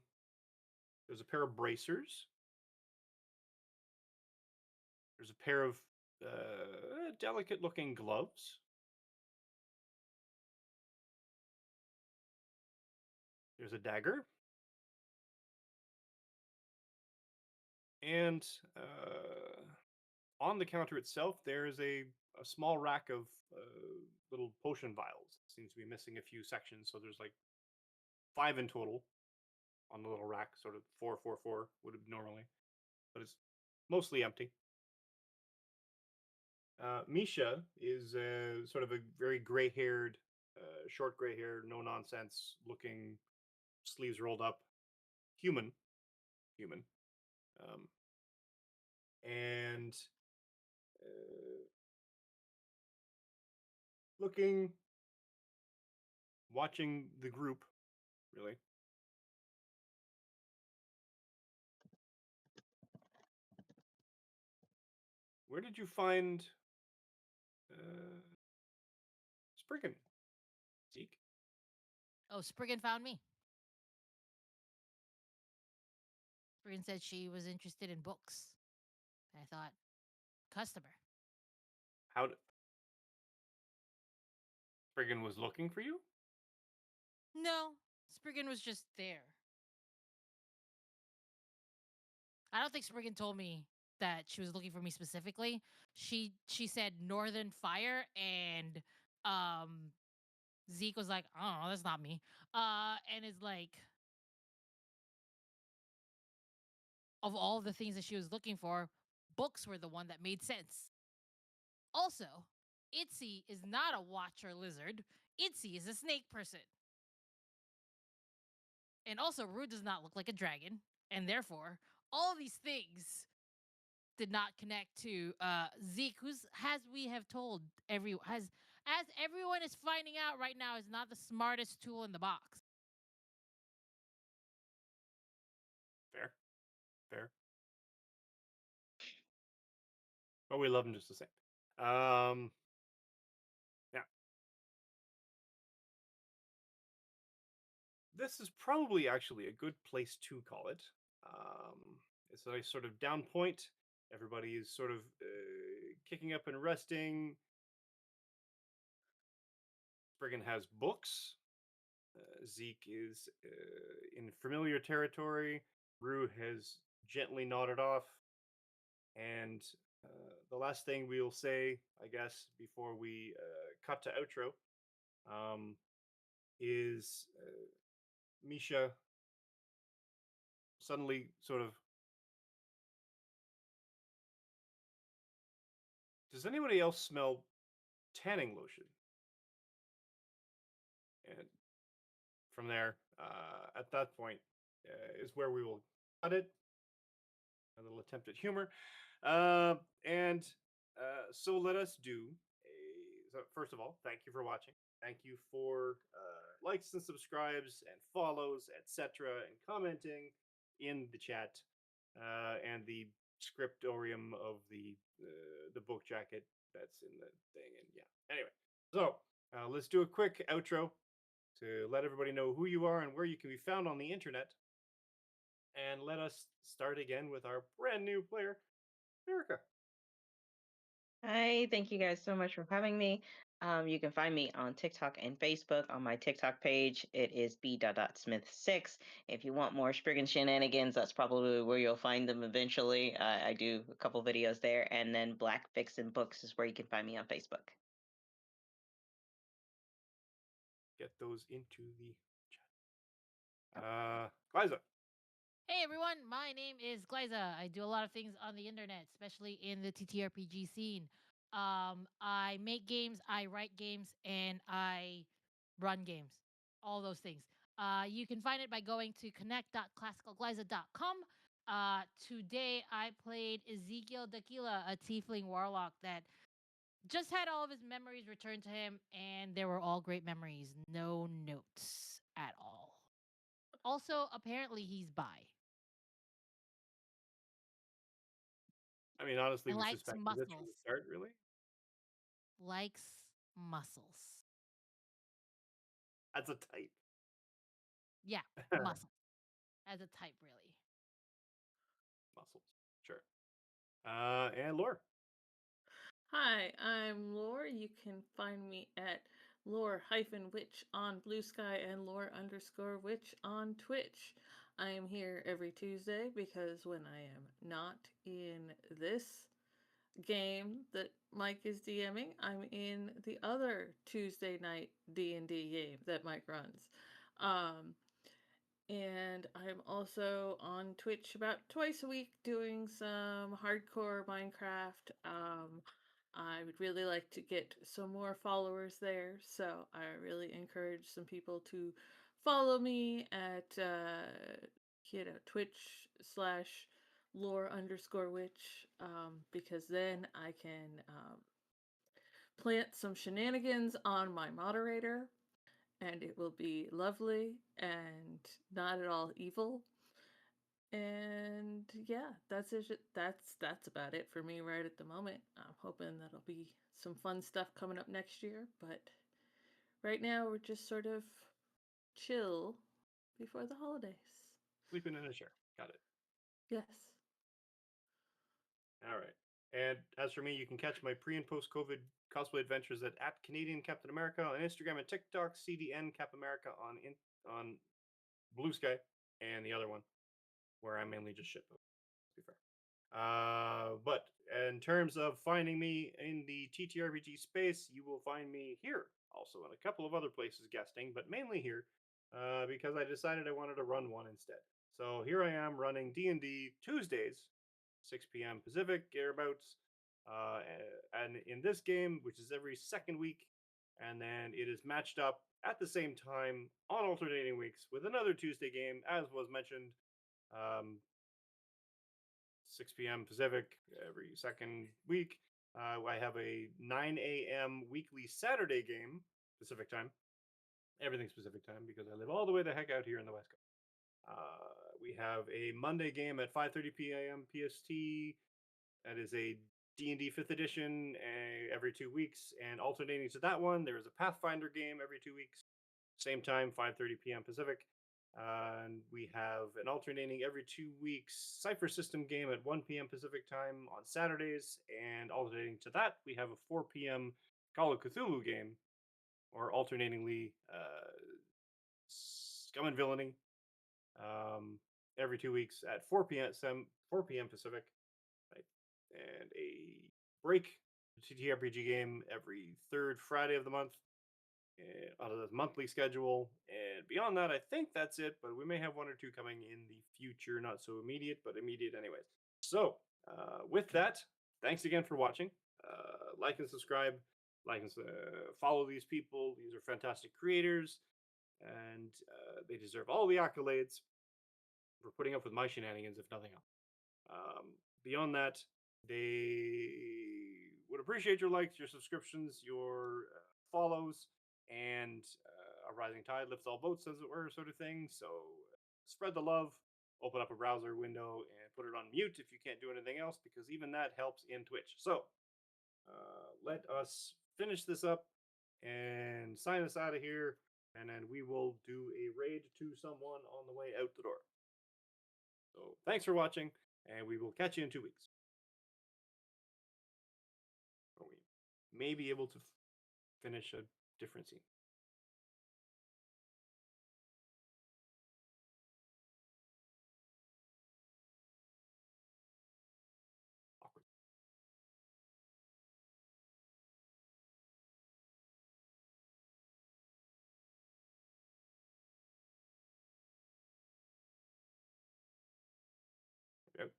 there's a pair of bracers. There's a pair of delicate-looking gloves. There's a dagger. And on the counter itself, there's a small rack of little potion vials. Seems to be missing a few sections, so there's like 5 in total on the little rack, sort of 4, 4, 4 would have normally, but it's mostly empty. Misha is sort of a very gray-haired, short gray-haired, no nonsense looking, sleeves rolled up, human, um, and looking, watching the group, really. Where did you find Spriggan, Zeke? Oh, Spriggan found me. Spriggan said she was interested in books. I thought, customer. How did Spriggan was looking for you? No, Spriggan was just there. I don't think Spriggan told me that she was looking for me specifically. She said Northern Fire, and um Zeke was like, I don't know, that's not me. And it's like, of all the things that she was looking for, books were the one that made sense. Also, Itzy is not a watcher lizard. Itzy is a snake person. And also, Rue does not look like a dragon. And therefore, all these things did not connect to Zeke, who's, as we have told as everyone is finding out right now, is not the smartest tool in the box. Fair, fair. But we love him just the same. Yeah. This is probably actually a good place to call it. It's a sort of down point. Everybody is sort of kicking up and resting. Spriggan has books. Zeke is in familiar territory. Rue has gently nodded off. And the last thing we'll say, I guess, before we cut to outro, is Misha suddenly sort of. Does anybody else smell tanning lotion? And from there, at that point, is where we will cut it. A little attempt at humor. And so let us do a. So first of all, thank you for watching. Thank you for likes and subscribes and follows, etc., and commenting in the chat and the scriptorium of the book jacket that's in the thing. And yeah, anyway, so let's do a quick outro to let everybody know who you are and where you can be found on the internet. And let us start again with our brand new player, Erica. Hi, thank you guys so much for having me. You can find me on TikTok and Facebook. On my TikTok page, it is b.smith6. If you want more Spriggan shenanigans, that's probably where you'll find them eventually. I do a couple videos there, and then Black Vixen Books is where you can find me on Facebook. Get those into the chat. Liza. Hey everyone, my name is Glyza. I do a lot of things on the internet, especially in the TTRPG scene. I make games, I write games, and I run games. All those things. You can find it by going to connect.classicalgliza.com. Today I played Ezekiel Daquila, a tiefling warlock that just had all of his memories returned to him, and they were all great memories. No notes at all. Also, apparently he's bi I mean, honestly, and we likes suspected this from the muscles. start, really. Likes muscles. That's a type. Yeah, muscle as a type, really. Muscles. Sure. And Lore. Hi, I'm Lore. You can find me at lore-witch on Blue Sky and lore_witch on Twitch. I am here every Tuesday because when I am not in this game that Mike is DMing, I'm in the other Tuesday night D&D game that Mike runs. And I'm also on Twitch about twice a week doing some hardcore Minecraft. I would really like to get some more followers there, so I really encourage some people to follow me at Twitch slash lore_witch, because then I can plant some shenanigans on my moderator and it will be lovely and not at all evil. And yeah, that's it. That's about it for me right at the moment. I'm hoping that'll be some fun stuff coming up next year, but right now we're just sort of chill before the holidays. Sleeping in a chair. Got it. Yes. All right. And as for me, you can catch my pre and post COVID cosplay adventures at Canadian Captain America on Instagram and TikTok, CDN Cap America on Blue Sky, and the other one where I mainly just shitpost, to be fair. But in terms of finding me in the TTRPG space, you will find me here, also in a couple of other places guesting, but mainly here, because I decided I wanted to run one instead. So here I am running D&D Tuesdays, 6 p.m. Pacific, thereabouts. And in this game, which is every second week, and then it is matched up at the same time on alternating weeks with another Tuesday game, as was mentioned, 6 p.m. Pacific every second week. I have a 9 a.m. weekly Saturday game, Pacific time. Everything's Pacific time because I live all the way the heck out here in the West Coast. We have a Monday game at 5:30 p.m. PST. That is a D&D 5th edition every 2 weeks. And alternating to that one, there is a Pathfinder game every 2 weeks. Same time, 5:30 p.m. Pacific. And we have an alternating every 2 weeks Cypher System game at 1 p.m. Pacific time on Saturdays. And alternating to that, we have a 4 p.m. Call of Cthulhu game, or alternatingly Scum and Villainy, every 2 weeks at 4 p.m. Pacific. Right? And a break TTRPG game every third Friday of the month on a monthly schedule. And beyond that, I think that's it, but we may have one or two coming in the future, not so immediate, but immediate anyways. So with that, thanks again for watching. Like and subscribe, like and follow these people. These are fantastic creators, and they deserve all the accolades for putting up with my shenanigans, if nothing else. Beyond that, they would appreciate your likes, your subscriptions, your follows, and a rising tide lifts all boats, as it were, sort of thing. So spread the love, open up a browser window, and put it on mute if you can't do anything else, because even that helps in Twitch. So let us finish this up and sign us out of here, and then we will do a raid to someone on the way out the door. So thanks for watching, and we will catch you in 2 weeks. Or we may be able to finish a different scene. Awkward. Yep.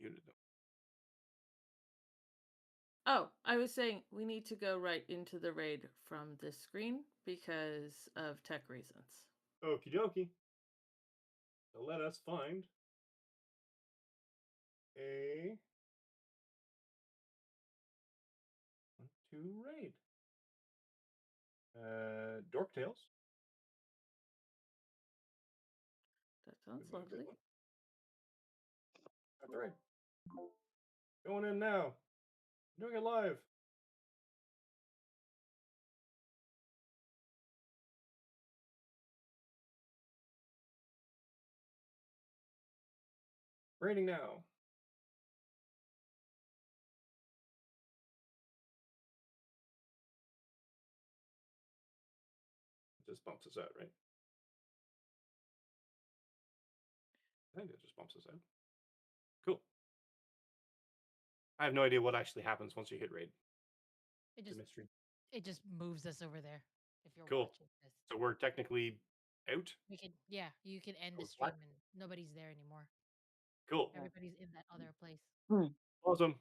Muted them. Oh, I was saying we need to go right into the raid from this screen because of tech reasons. Okie dokie. So let us find a to raid. Dork Tales. That sounds Would be a good lovely. one. Got the raid. Going in now. Doing it live. Raiding now. It just bumps us out, right? I think it just bumps us out. Cool. I have no idea what actually happens once you hit raid. It It's a just mystery. it just moves us over there. If you're Cool. watching this, So we're technically out. we can you can end the Goes black. stream and nobody's there anymore. Cool. Everybody's in that other place. Awesome.